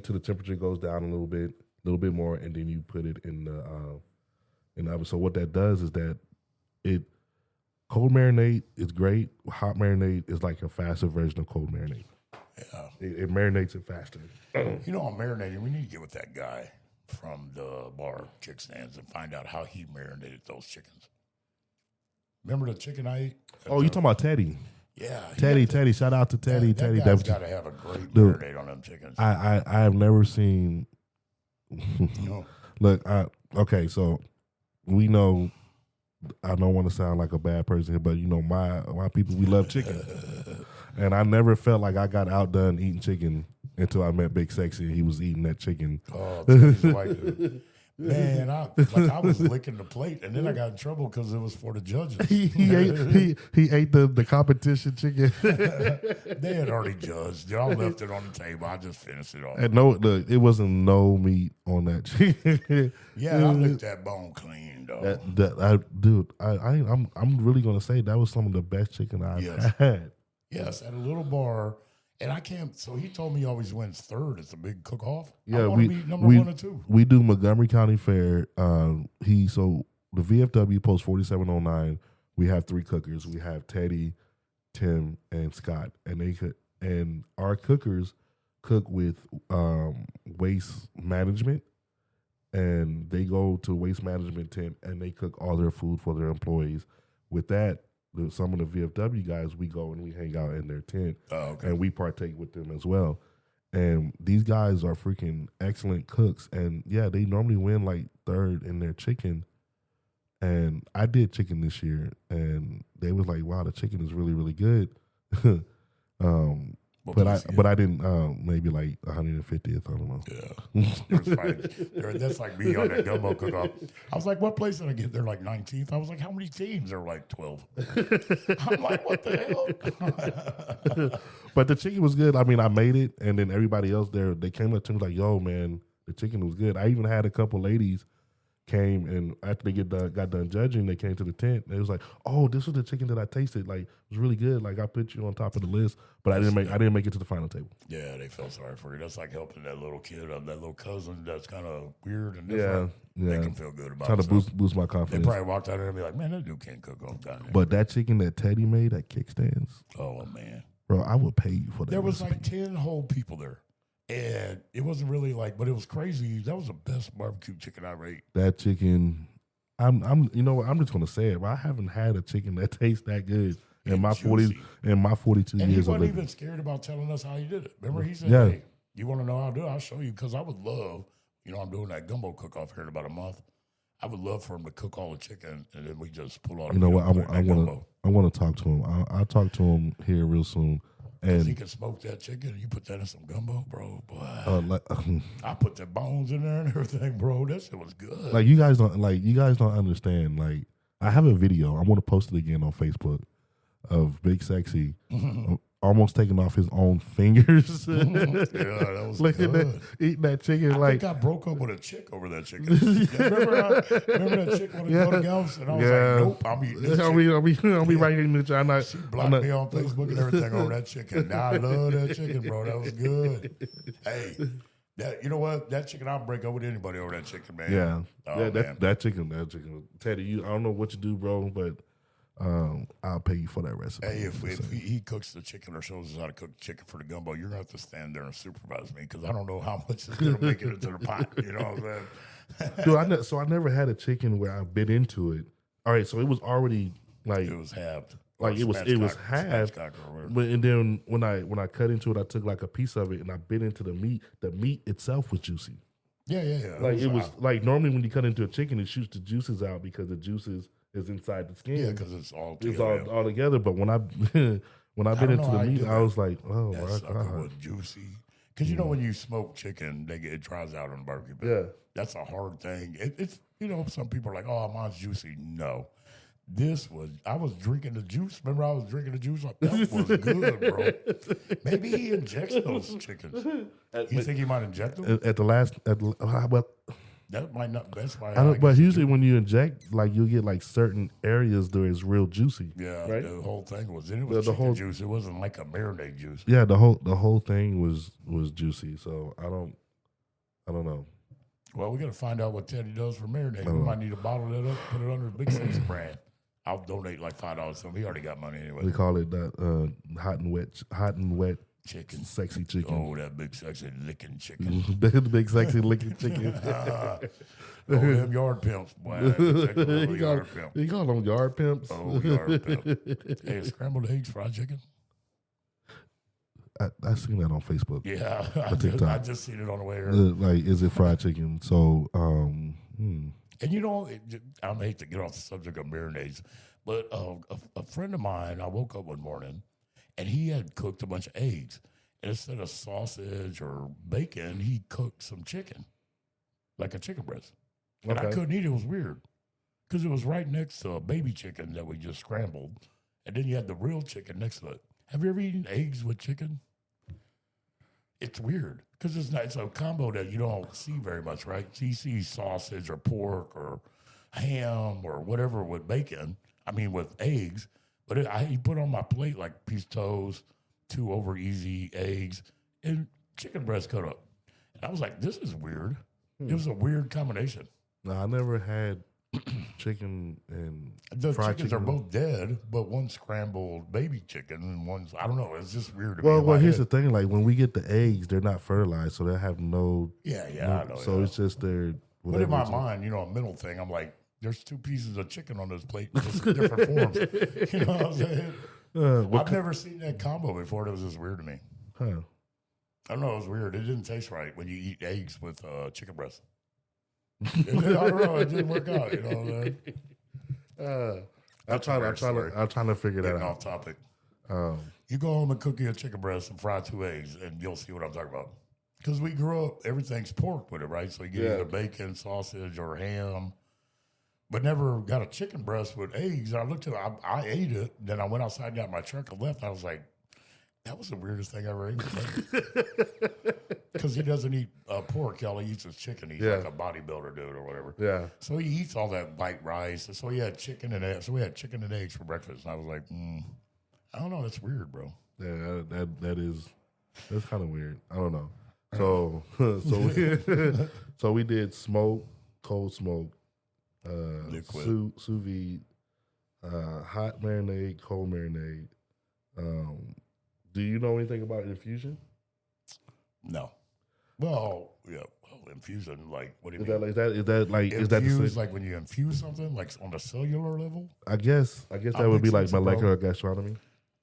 Speaker 1: till the temperature goes down a little bit more, and then you put it in the oven. So what that does is that cold marinade is great. Hot marinade is like a faster version of cold marinade. Yeah. It marinates it faster.
Speaker 2: On marinating, we need to get with that guy from the bar, Chick Stands, and find out how he marinated those chickens. Remember the chicken I ate?
Speaker 1: Oh, you talking about Teddy?
Speaker 2: Yeah.
Speaker 1: Teddy. Shout out to Teddy.
Speaker 2: That guy's got to have a great marinade on them chickens.
Speaker 1: I have never seen. Look, okay, so we know. I don't want to sound like a bad person here, but my people, we love chicken, and I never felt like I got outdone eating chicken until I met Big Sexy and he was eating that chicken.
Speaker 2: Oh, Teddy's white dude. Man, I was licking the plate, and then I got in trouble because it was for the judges.
Speaker 1: He ate the competition chicken.
Speaker 2: They had already judged. Y'all left it on the table. I just finished it off.
Speaker 1: And it wasn't no meat on that chicken.
Speaker 2: Yeah, I licked that bone clean, though.
Speaker 1: I'm really gonna say that was some of the best chicken I've had.
Speaker 2: Yes, at a little bar. And I can't. So he told me he always wins third. It's a big cook-off.
Speaker 1: Yeah,
Speaker 2: we number 1 or 2.
Speaker 1: We do Montgomery County Fair. The VFW post 4709. We have 3 cookers. We have Teddy, Tim, and Scott, and our cookers cook with waste management, and they go to waste management tent and they cook all their food for their employees. With that, some of the VFW guys, we go and we hang out in their tent, and we partake with them as well. And these guys are freaking excellent cooks, and they normally win like third in their chicken. And I did chicken this year, and they was like, "Wow, the chicken is really, really good." But I didn't maybe like 150th. I don't know.
Speaker 2: Yeah, that's like me on that gumbo cook-off. I was like, "What place did I get?" They're like 19th. I was like, "How many teams?" They're like 12. I'm like, "What the hell?"
Speaker 1: But the chicken was good. I mean, I made it, and then everybody else there, they came up to me like, "Yo, man, the chicken was good." I even had a couple ladies came and after they got done judging, they came to the tent. They was like, "Oh, this was the chicken that I tasted. Like, it was really good. Like, I put you on top of the list, but I didn't make it to the final table."
Speaker 2: Yeah, they felt sorry for you. That's like helping that little kid, that little cousin that's kind of weird and different.
Speaker 1: Yeah,
Speaker 2: Make him feel good about
Speaker 1: trying
Speaker 2: himself.
Speaker 1: to boost my
Speaker 2: They
Speaker 1: confidence.
Speaker 2: probably walked out there and be like, "Man, that dude can't cook on goddamn."
Speaker 1: But that chicken that Teddy made at Kickstands,
Speaker 2: oh man,
Speaker 1: bro, I would pay you for that.
Speaker 2: there was
Speaker 1: recipe.
Speaker 2: like 10 whole people there, and it wasn't really like, but it was crazy. That was the best barbecue chicken I ate.
Speaker 1: That chicken. You know what? I'm just gonna say it. But I haven't had a chicken that tastes that good in my 42
Speaker 2: And he
Speaker 1: years of
Speaker 2: wasn't
Speaker 1: living.
Speaker 2: even scared about telling us how he did it. Remember, he said,
Speaker 1: Yeah.
Speaker 2: "Hey, you want to know how I do it? I'll show you." Because I would love, I'm doing that gumbo cook-off here in about a month. I would love for him to cook all the chicken, and then we just pull all the
Speaker 1: You know
Speaker 2: meat
Speaker 1: what?
Speaker 2: up, put it in that gumbo.
Speaker 1: I want to talk to him. I'll talk to him here real soon.
Speaker 2: Because he
Speaker 1: And
Speaker 2: can smoke that chicken, and you put that in some gumbo, bro. Boy, I put the bones in there and everything, bro. That shit was good.
Speaker 1: you guys don't understand. Like, I have a video. I want to post it again on Facebook of Big Sexy almost taking off his own fingers.
Speaker 2: Yeah, that was
Speaker 1: Look
Speaker 2: good.
Speaker 1: at that, eating that chicken.
Speaker 2: I think I broke up with a chick over that chicken. remember that chick wanted to go to Gulfs? And I was like, nope, I'm eating this chicken.
Speaker 1: I'll be right in the China.
Speaker 2: She blocked me on Facebook and everything over that chicken. Now I love that chicken, bro. That was good. Hey, you know what? That chicken, I'll break up with anybody over that chicken, man.
Speaker 1: Yeah,
Speaker 2: Oh, man.
Speaker 1: that chicken. Teddy, I don't know what you do, bro, but I'll pay you for that recipe.
Speaker 2: Hey, if he cooks the chicken or shows us how to cook chicken for the gumbo, you're going to have to stand there and supervise me because I don't know how much is going to make it into the pot. You know what I'm saying?
Speaker 1: Dude, so I never had a chicken where I bit into it. All right, so it was already like
Speaker 2: It was halved.
Speaker 1: like it was half. But and then when I cut into it, I took like a piece of it and I bit into the meat. The meat itself was juicy.
Speaker 2: Yeah.
Speaker 1: Like it was like normally when you cut into a chicken, it shoots the juices out because the juices is inside the skin.
Speaker 2: Yeah, because it's all
Speaker 1: It's
Speaker 2: together.
Speaker 1: all together. But when I when I bit
Speaker 2: don't
Speaker 1: into
Speaker 2: know
Speaker 1: the
Speaker 2: how you
Speaker 1: meat,
Speaker 2: do
Speaker 1: I
Speaker 2: that.
Speaker 1: was like, oh
Speaker 2: That
Speaker 1: my
Speaker 2: sucker
Speaker 1: god.
Speaker 2: was juicy. Because when you smoke chicken, it dries out on the barbecue pit.
Speaker 1: Yeah.
Speaker 2: That's a hard thing. It's some people are like, oh, mine's juicy. No. I was drinking the juice. Remember I was drinking the juice? That was good, bro. Maybe he injects those chickens. You think he might inject them?
Speaker 1: Well,
Speaker 2: That might not, that's why.
Speaker 1: but usually when you inject, like you'll get like certain areas that is real juicy.
Speaker 2: Yeah,
Speaker 1: right?
Speaker 2: the whole thing was, and it was
Speaker 1: The
Speaker 2: chicken
Speaker 1: whole-
Speaker 2: juice. It wasn't like a marinade juice.
Speaker 1: Yeah, the whole thing was juicy. So I don't know.
Speaker 2: Well, we got to find out what Teddy does for marinade. We might need to bottle that up, put it under the Big Six brand. I'll donate like $5 to him. He already got money anyway.
Speaker 1: We call it that hot and wet
Speaker 2: Chicken.
Speaker 1: sexy chicken.
Speaker 2: Oh, that big sexy licking chicken.
Speaker 1: The big sexy licking chicken.
Speaker 2: Oh, them yard pimps, boy.
Speaker 1: He called them yard pimps.
Speaker 2: Oh, yard pimp. Hey, scrambled eggs, fried chicken.
Speaker 1: I seen that on Facebook.
Speaker 2: Yeah, I just seen it on the way here.
Speaker 1: Like, is it fried chicken? So,
Speaker 2: And I hate to get off the subject of marinades, but a friend of mine, I woke up one morning, and he had cooked a bunch of eggs. And instead of sausage or bacon, he cooked some chicken, like a chicken breast. And I couldn't eat it. It was weird because it was right next to a baby chicken that we just scrambled. And then you had the real chicken next to it. Have you ever eaten eggs with chicken? It's weird because it's a combo that you don't see very much, right? So you see sausage or pork or ham or whatever with bacon. I mean, with eggs. But he put on my plate like piece of toast, 2 over easy eggs, and chicken breast cut up. And I was like, this is weird. It was a weird combination.
Speaker 1: no, I never had chicken and
Speaker 2: The
Speaker 1: fried
Speaker 2: chickens
Speaker 1: chicken.
Speaker 2: are both dead, but one's scrambled baby chicken and one's, I don't know, it's just weird to me.
Speaker 1: Well,
Speaker 2: in my
Speaker 1: here's
Speaker 2: head.
Speaker 1: the thing. Like when we get the eggs, they're not fertilized, so they have no.
Speaker 2: Yeah, I know.
Speaker 1: So
Speaker 2: yeah.
Speaker 1: it's just their.
Speaker 2: But in my
Speaker 1: whatever.
Speaker 2: mind, a mental thing, I'm like, there's 2 pieces of chicken on this plate, just different forms. You know what I'm saying? I've never seen that combo before. It was just weird to me.
Speaker 1: Huh.
Speaker 2: I don't know. It was weird. It didn't taste right when you eat eggs with chicken breast. I don't know. It didn't work out. You know what I'm saying?
Speaker 1: I'm trying to figure that
Speaker 2: Getting
Speaker 1: out.
Speaker 2: off topic. You go home and cook you a chicken breast and fry 2 eggs, and you'll see what I'm talking about. Because we grew up, everything's pork with it, right? So you get either bacon, sausage, or ham, but never got a chicken breast with eggs. I looked at it, I ate it, then I went outside, got my truck, and left. I was like, That was the weirdest thing I ever ate. Because he doesn't eat pork. He only eats his chicken. He's like a bodybuilder dude or whatever.
Speaker 1: Yeah.
Speaker 2: So he eats all that white rice. And so he had chicken and eggs. So we had chicken and eggs for breakfast. And I was like, I don't know. That's weird, bro.
Speaker 1: Yeah, that's kind of weird. I don't know. So so we did smoke, cold smoke,
Speaker 2: liquid,
Speaker 1: sous vide, hot marinade, cold marinade. Do you know anything about infusion?
Speaker 2: No. Well, yeah. Well, infusion, like, what do you mean?
Speaker 1: Is that like
Speaker 2: infuse,
Speaker 1: is that the
Speaker 2: like when you infuse something, like on the cellular level?
Speaker 1: I guess that would be like molecular gastronomy.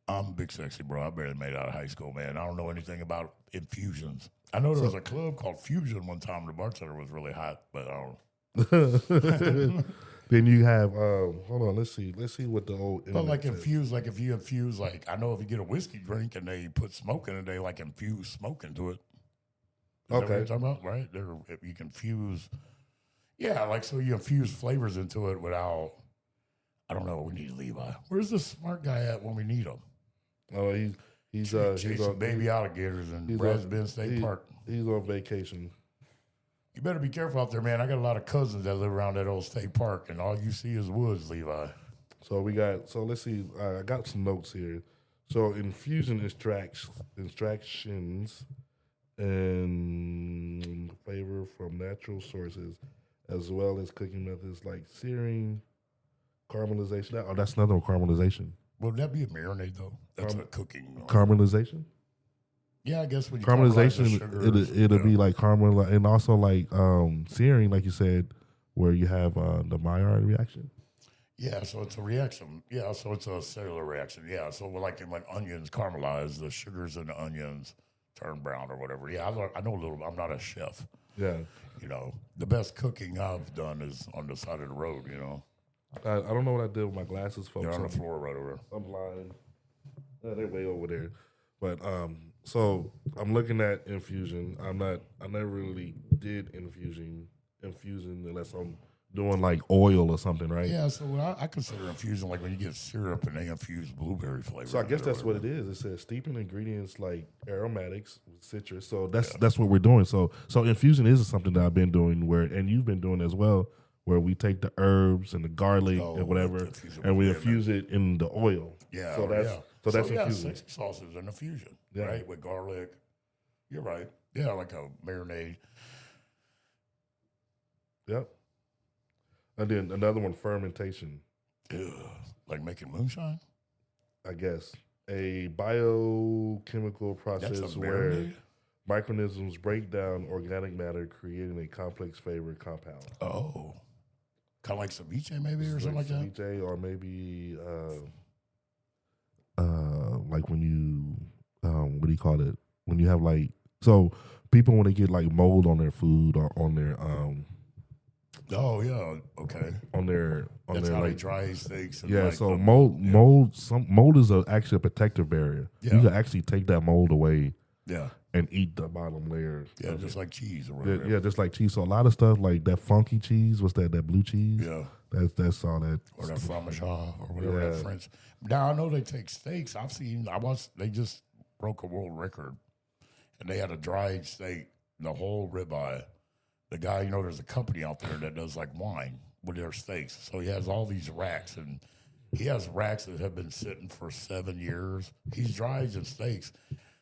Speaker 2: I'm big sexy, bro. I barely made it out of high school, man. I don't know anything about infusions. I know there was a club called Fusion one time. The bartender was really hot, but I don't.
Speaker 1: Then you have hold on, let's see what the old
Speaker 2: but like infuse, like if you infuse, like I know if you get a whiskey drink and they put smoke in it, they like infuse smoke into it. Is that what you're talking about, right? You can fuse, yeah, like so you infuse flavors into it without. I don't know. We need Levi. Where's the smart guy at when we need him?
Speaker 1: Oh, he's
Speaker 2: chasing baby alligators in Brazos State Park.
Speaker 1: He's on vacation.
Speaker 2: You better be careful out there, man. I got a lot of cousins that live around that old state park, and all you see is woods, Levi.
Speaker 1: So let's see. I got some notes here. So infusion extractions and flavor from natural sources, as well as cooking methods like searing, caramelization. That's another one, caramelization.
Speaker 2: Would that be a marinade though? That's a cooking.
Speaker 1: Caramelization.
Speaker 2: Yeah, I guess when you
Speaker 1: caramelization, it'll be like caramel, and also like searing, like you said, where you have the Maillard reaction.
Speaker 2: Yeah, so it's a reaction. Yeah, so it's a cellular reaction. Yeah, so like when onions caramelize, the sugars in the onions turn brown or whatever. Yeah, I know a little. I'm not a chef.
Speaker 1: Yeah,
Speaker 2: you know, the best cooking I've done is on the side of the road. You know,
Speaker 1: I don't know what I did with my glasses, folks.
Speaker 2: They're on the floor right over there.
Speaker 1: I'm blind. They're way over there, but so I'm looking at infusion. I never really did infusing unless I'm doing like oil or something, right?
Speaker 2: Yeah, so I consider infusing like when you get syrup and they infuse blueberry flavor.
Speaker 1: So I guess that's what it is. It says steeping ingredients like aromatics, citrus. So that's what we're doing. So infusion is something that I've been doing and you've been doing as well, where we take the herbs and the garlic and whatever, and we infuse it in the oil.
Speaker 2: Yeah.
Speaker 1: So that's infusing.
Speaker 2: Sexy sauce is an infusion, right? With garlic. You're right. Yeah, like a marinade.
Speaker 1: Yep. And then another one, fermentation.
Speaker 2: Ugh, like making moonshine?
Speaker 1: I guess. A biochemical process where microorganisms break down organic matter, creating a complex flavor compound.
Speaker 2: Oh. Kind of like ceviche maybe or something like that?
Speaker 1: Ceviche or maybe like when you, what do you call it? When you have like, so people when they get like mold on their food or on their,
Speaker 2: oh yeah, okay.
Speaker 1: That's
Speaker 2: how
Speaker 1: like,
Speaker 2: they dry steaks. And
Speaker 1: yeah,
Speaker 2: like
Speaker 1: so mold is actually a protective barrier. Yeah. You can actually take that mold away.
Speaker 2: Yeah.
Speaker 1: And eat the bottom layer.
Speaker 2: Yeah, just like cheese or whatever.
Speaker 1: Yeah, just like cheese. So a lot of stuff like that funky cheese. What's that? That blue cheese.
Speaker 2: Yeah.
Speaker 1: That's all that.
Speaker 2: Or that fromage or whatever that French. Now I know they take steaks. They just broke a world record, and they had a dried steak, the whole ribeye. The guy, there's a company out there that does like wine with their steaks. So he has all these racks, and he has racks that have been sitting for 7 years. He's dried his steaks.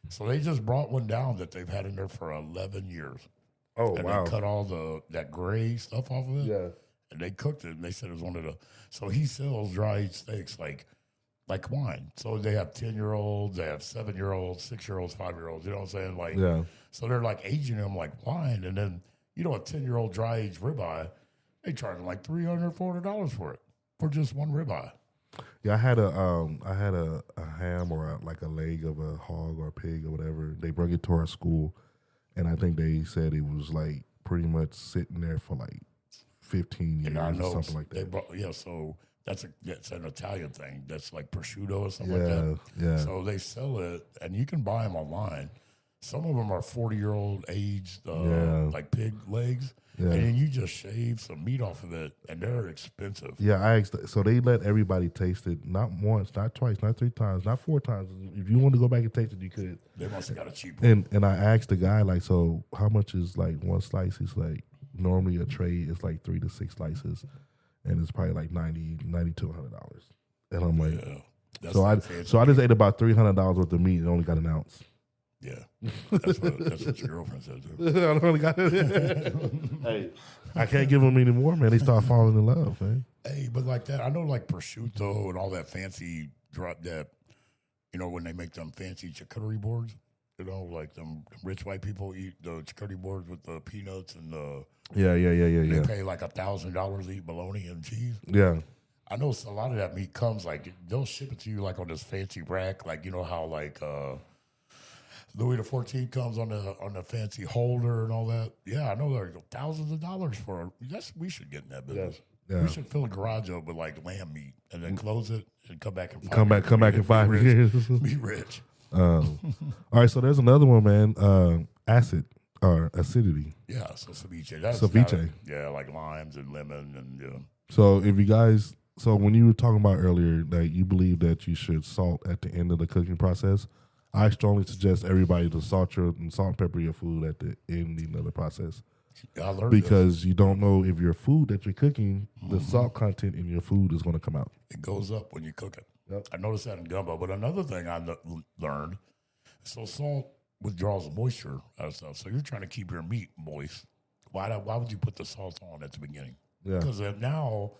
Speaker 2: So they just brought one down that they've had in there for 11 years.
Speaker 1: Oh,
Speaker 2: and
Speaker 1: wow.
Speaker 2: they cut all that gray stuff off of it.
Speaker 1: Yeah.
Speaker 2: And they cooked it, and they said it was one of the... So he sells dried steaks like wine. So they have 10-year-olds, they have 7-year-olds, 6-year-olds, 5-year-olds. You know what I'm saying?
Speaker 1: Yeah.
Speaker 2: So they're like aging them like wine. And then, a 10-year-old dry-aged ribeye, they charge them like $300, $400 for it, for just one ribeye.
Speaker 1: Yeah, I had a ham or a leg of a hog or a pig or whatever. They brought it to our school, and I think they said it was like pretty much sitting there for like 15 years or something like that.
Speaker 2: So that's an Italian thing. That's like prosciutto or something like that.
Speaker 1: Yeah.
Speaker 2: So they sell it, and you can buy them online. Some of them are 40-year-old aged, like pig legs.
Speaker 1: Yeah.
Speaker 2: And then you just shave some meat off of it, and they're expensive.
Speaker 1: Yeah, so they let everybody taste it, not once, not twice, not 3 times, not 4 times. If you want to go back and taste it, you could.
Speaker 2: They must have got a cheap one.
Speaker 1: And I asked the guy, like, so how much is like one slice? He's like, normally a tray is like 3 to 6 slices, and it's probably like $90 to $100. And I'm like, so I just ate about $300 worth of meat and only got an ounce.
Speaker 2: Yeah, that's what your girlfriend said too.
Speaker 1: I only got it. Hey, I can't give them any more, man. They start falling in love, man.
Speaker 2: Hey, but like that, I know like prosciutto and all that fancy drop that, when they make them fancy charcuterie boards, like them rich white people eat the charcuterie boards with the peanuts and the They pay like $1,000 to eat bologna and cheese.
Speaker 1: Yeah.
Speaker 2: I know a lot of that meat comes like they'll ship it to you like on this fancy rack, like how like Louis XIV comes on the fancy holder and all that. Yeah, I know there are thousands of dollars for it. We should get in that business.
Speaker 1: Yeah.
Speaker 2: We should fill a garage up with like lamb meat and then close it and come back in 5
Speaker 1: come back in 5 years.
Speaker 2: Be rich.
Speaker 1: All right, so there's another one, man. Acid or acidity.
Speaker 2: Yeah, so ceviche. That's
Speaker 1: ceviche.
Speaker 2: Like limes and lemon and
Speaker 1: So if you guys, when you were talking about earlier that you believe that you should salt at the end of the cooking process, I strongly suggest everybody to salt and pepper your food at the ending of the process.
Speaker 2: I learned
Speaker 1: because you don't know if your food that you're cooking, the salt content in your food is going to come out.
Speaker 2: It goes up when you cook it.
Speaker 1: Yep.
Speaker 2: I noticed that in gumbo. But another thing I learned, so salt withdraws moisture out of stuff. So you're trying to keep your meat moist. Why would you put the salt on at the beginning?
Speaker 1: Yeah.
Speaker 2: Because now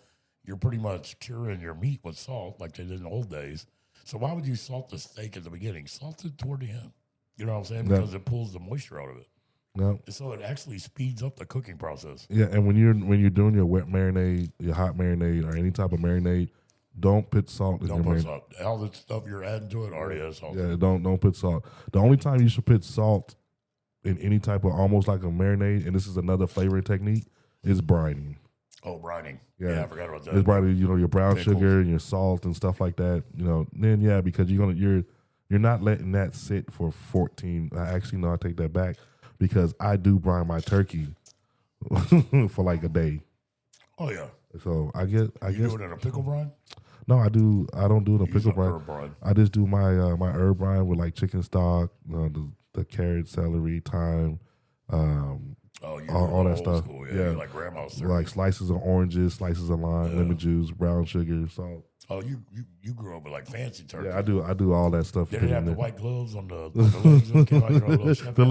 Speaker 2: you're pretty much curing your meat with salt like they did in the old days. So why would you salt the steak at the beginning? Salt it toward the end. You know what I'm saying? Because it pulls the moisture out of it.
Speaker 1: No.
Speaker 2: So it actually speeds up the cooking process.
Speaker 1: Yeah, and when you're doing your wet marinade, your hot marinade, or any type of marinade, don't put salt in your marinade. Don't put
Speaker 2: salt. All the stuff you're adding to it already has salt.
Speaker 1: Yeah, don't put salt. The only time you should put salt in any type of almost like a marinade, and this is another flavoring technique, is brining.
Speaker 2: Oh, brining. Yeah, I forgot about that.
Speaker 1: It's brining, your brown
Speaker 2: Pickles.
Speaker 1: sugar and your salt and stuff like that. Then because you're not letting that sit for 14. I take that back because I do brine my turkey for like a day.
Speaker 2: Oh yeah.
Speaker 1: So I guess
Speaker 2: you do it in a pickle brine?
Speaker 1: No, I don't do it in a pickle brine.
Speaker 2: Herb brine.
Speaker 1: I just do my herb brine with like chicken stock, the carrot, celery, thyme, all that stuff.
Speaker 2: School, yeah. Like grandma's turkey.
Speaker 1: Like slices of oranges, slices of lime, lemon juice, brown sugar, salt.
Speaker 2: Oh, you grew up with like fancy turkey.
Speaker 1: Yeah, I do all that stuff.
Speaker 2: Did it have the white gloves on the legs?
Speaker 1: The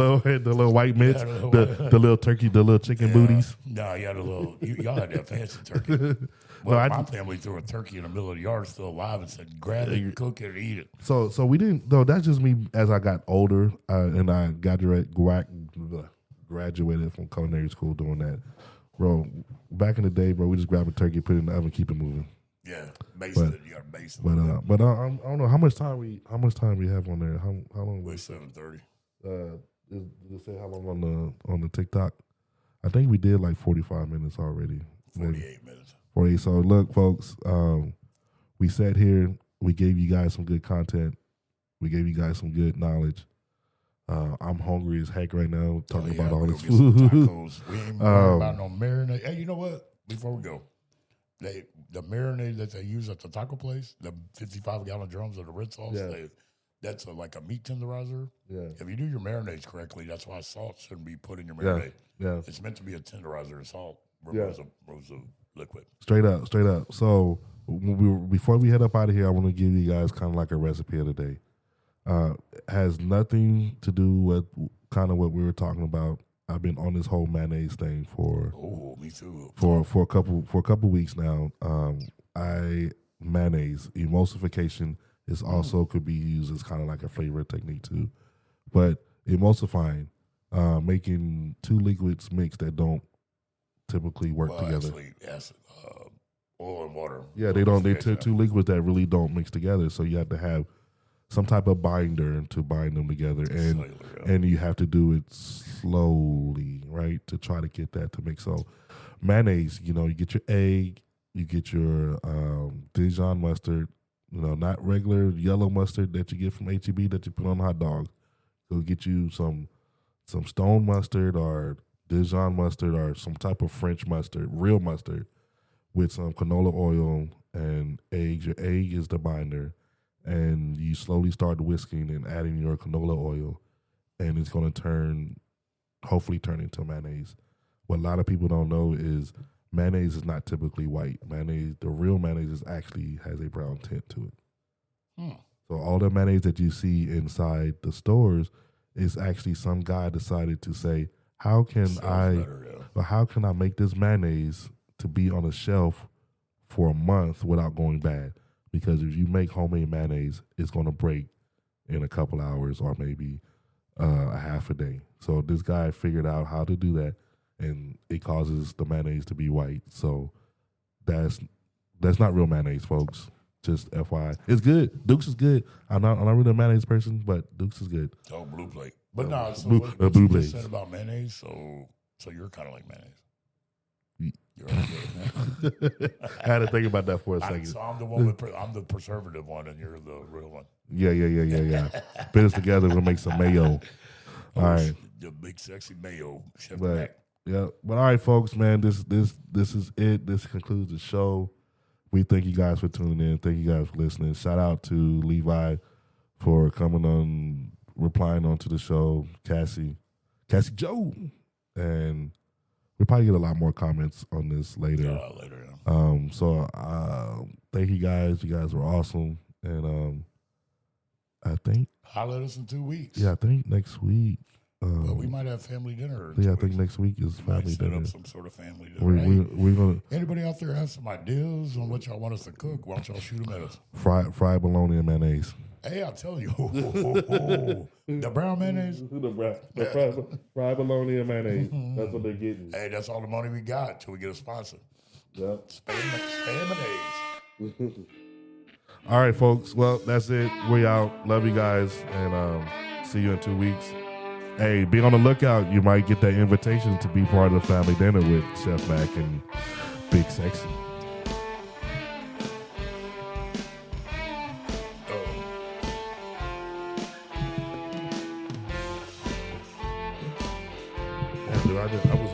Speaker 1: little white mitts, the little turkey, the little chicken booties.
Speaker 2: No, you had y'all had that fancy turkey. Well, my family threw a turkey in the middle of the yard still alive and said, grab it, cook it, and eat it.
Speaker 1: So we didn't, though, that's just me as I got older and I graduated from culinary school doing that. Bro, back in the day, bro, we just grab a turkey, put it in the oven, keep it moving.
Speaker 2: Yeah, base it. You got to base it.
Speaker 1: But I don't know how much time we have on there. How long?
Speaker 2: We're 7:30.
Speaker 1: Did it say how long on the TikTok? I think we did like 45 minutes already.
Speaker 2: 48 minutes.
Speaker 1: 48. So look, folks, we sat here. We gave you guys some good content. We gave you guys some good knowledge. I'm hungry as heck right now talking about all this food.
Speaker 2: Tacos. We ain't worried about no marinade. Hey, you know what? Before we go. The marinade that they use at the taco place, the 55-gallon drums of the red sauce, that's like a meat tenderizer.
Speaker 1: Yeah. If
Speaker 2: you do your marinades correctly, that's why salt shouldn't be put in your marinade.
Speaker 1: Yeah.
Speaker 2: It's meant to be a tenderizer, and salt removes the liquid.
Speaker 1: Straight up. So before we head up out of here, I want to give you guys kind of like a recipe of the day. Has nothing to do with kind of what we were talking about. I've been on this whole mayonnaise thing for
Speaker 2: me too.
Speaker 1: For a couple weeks now. Mayonnaise emulsification is also could be used as kind of like a flavor technique too. But emulsifying, making two liquids mix that don't typically work together.
Speaker 2: Actually, acid, oil and water.
Speaker 1: Yeah, they're two liquids that really don't mix together. So you have to have some type of binder to bind them together, and you have to do it slowly, right, to try to get that to mix. So mayonnaise, you get your egg, you get your Dijon mustard, not regular yellow mustard that you get from H-E-B that you put on hot dogs. Go get you some stone mustard or Dijon mustard or some type of French mustard, real mustard, with some canola oil and eggs. Your egg is the binder, and you slowly start whisking and adding your canola oil, and it's going to hopefully turn into mayonnaise. What a lot of people don't know is mayonnaise is not typically white. Mayonnaise, the real mayonnaise actually has a brown tint to it. So all the mayonnaise that you see inside the stores is actually some guy decided to say, how can I make this mayonnaise to be on a shelf for a month without going bad? Because if you make homemade mayonnaise, it's going to break in a couple hours or maybe a half a day. So this guy figured out how to do that, and it causes the mayonnaise to be white. So that's not real mayonnaise, folks. Just FYI. It's good. Duke's is good. I'm not really a mayonnaise person, but Duke's is good.
Speaker 2: Oh, Blue Plate. But no, so
Speaker 1: Blue
Speaker 2: what you
Speaker 1: Plate.
Speaker 2: just said about mayonnaise, so you're kind of like mayonnaise. You're okay.
Speaker 1: I had to think about that for a second.
Speaker 2: So I'm the one I'm the preservative one, and you're the real one.
Speaker 1: Yeah. Put us together, we'll make some mayo. All right.
Speaker 2: The big sexy mayo, Chef
Speaker 1: But
Speaker 2: Maq.
Speaker 1: yeah, but all right, folks, man, this is it. This concludes the show. We thank you guys for tuning in. Thank you guys for listening. Shout out to Levi for coming on, replying onto the show. Cassie Joe, and we'll probably get a lot more comments on this later.
Speaker 2: Yeah.
Speaker 1: So thank you guys. You guys were awesome, and I think
Speaker 2: holler at us in 2 weeks.
Speaker 1: Yeah, I think next week.
Speaker 2: But we might have family dinner.
Speaker 1: Yeah, I think next week is family dinner.
Speaker 2: Set up some sort of family dinner.
Speaker 1: We're gonna.
Speaker 2: Anybody out there have some ideas on what y'all want us to cook? Why don't y'all shoot them at us?
Speaker 1: Fried bologna and mayonnaise.
Speaker 2: Hey, I'll tell you, the brown mayonnaise,
Speaker 1: fried bologna and mayonnaise. That's what they're getting.
Speaker 2: Hey, that's all the money we got till we get a sponsor.
Speaker 1: Yep.
Speaker 2: Spam mayonnaise.
Speaker 1: All right, folks. Well, that's it. We out. Love you guys, and see you in 2 weeks. Hey, be on the lookout. You might get that invitation to be part of the family dinner with Chef Maq and Big Sexy. Dude, I was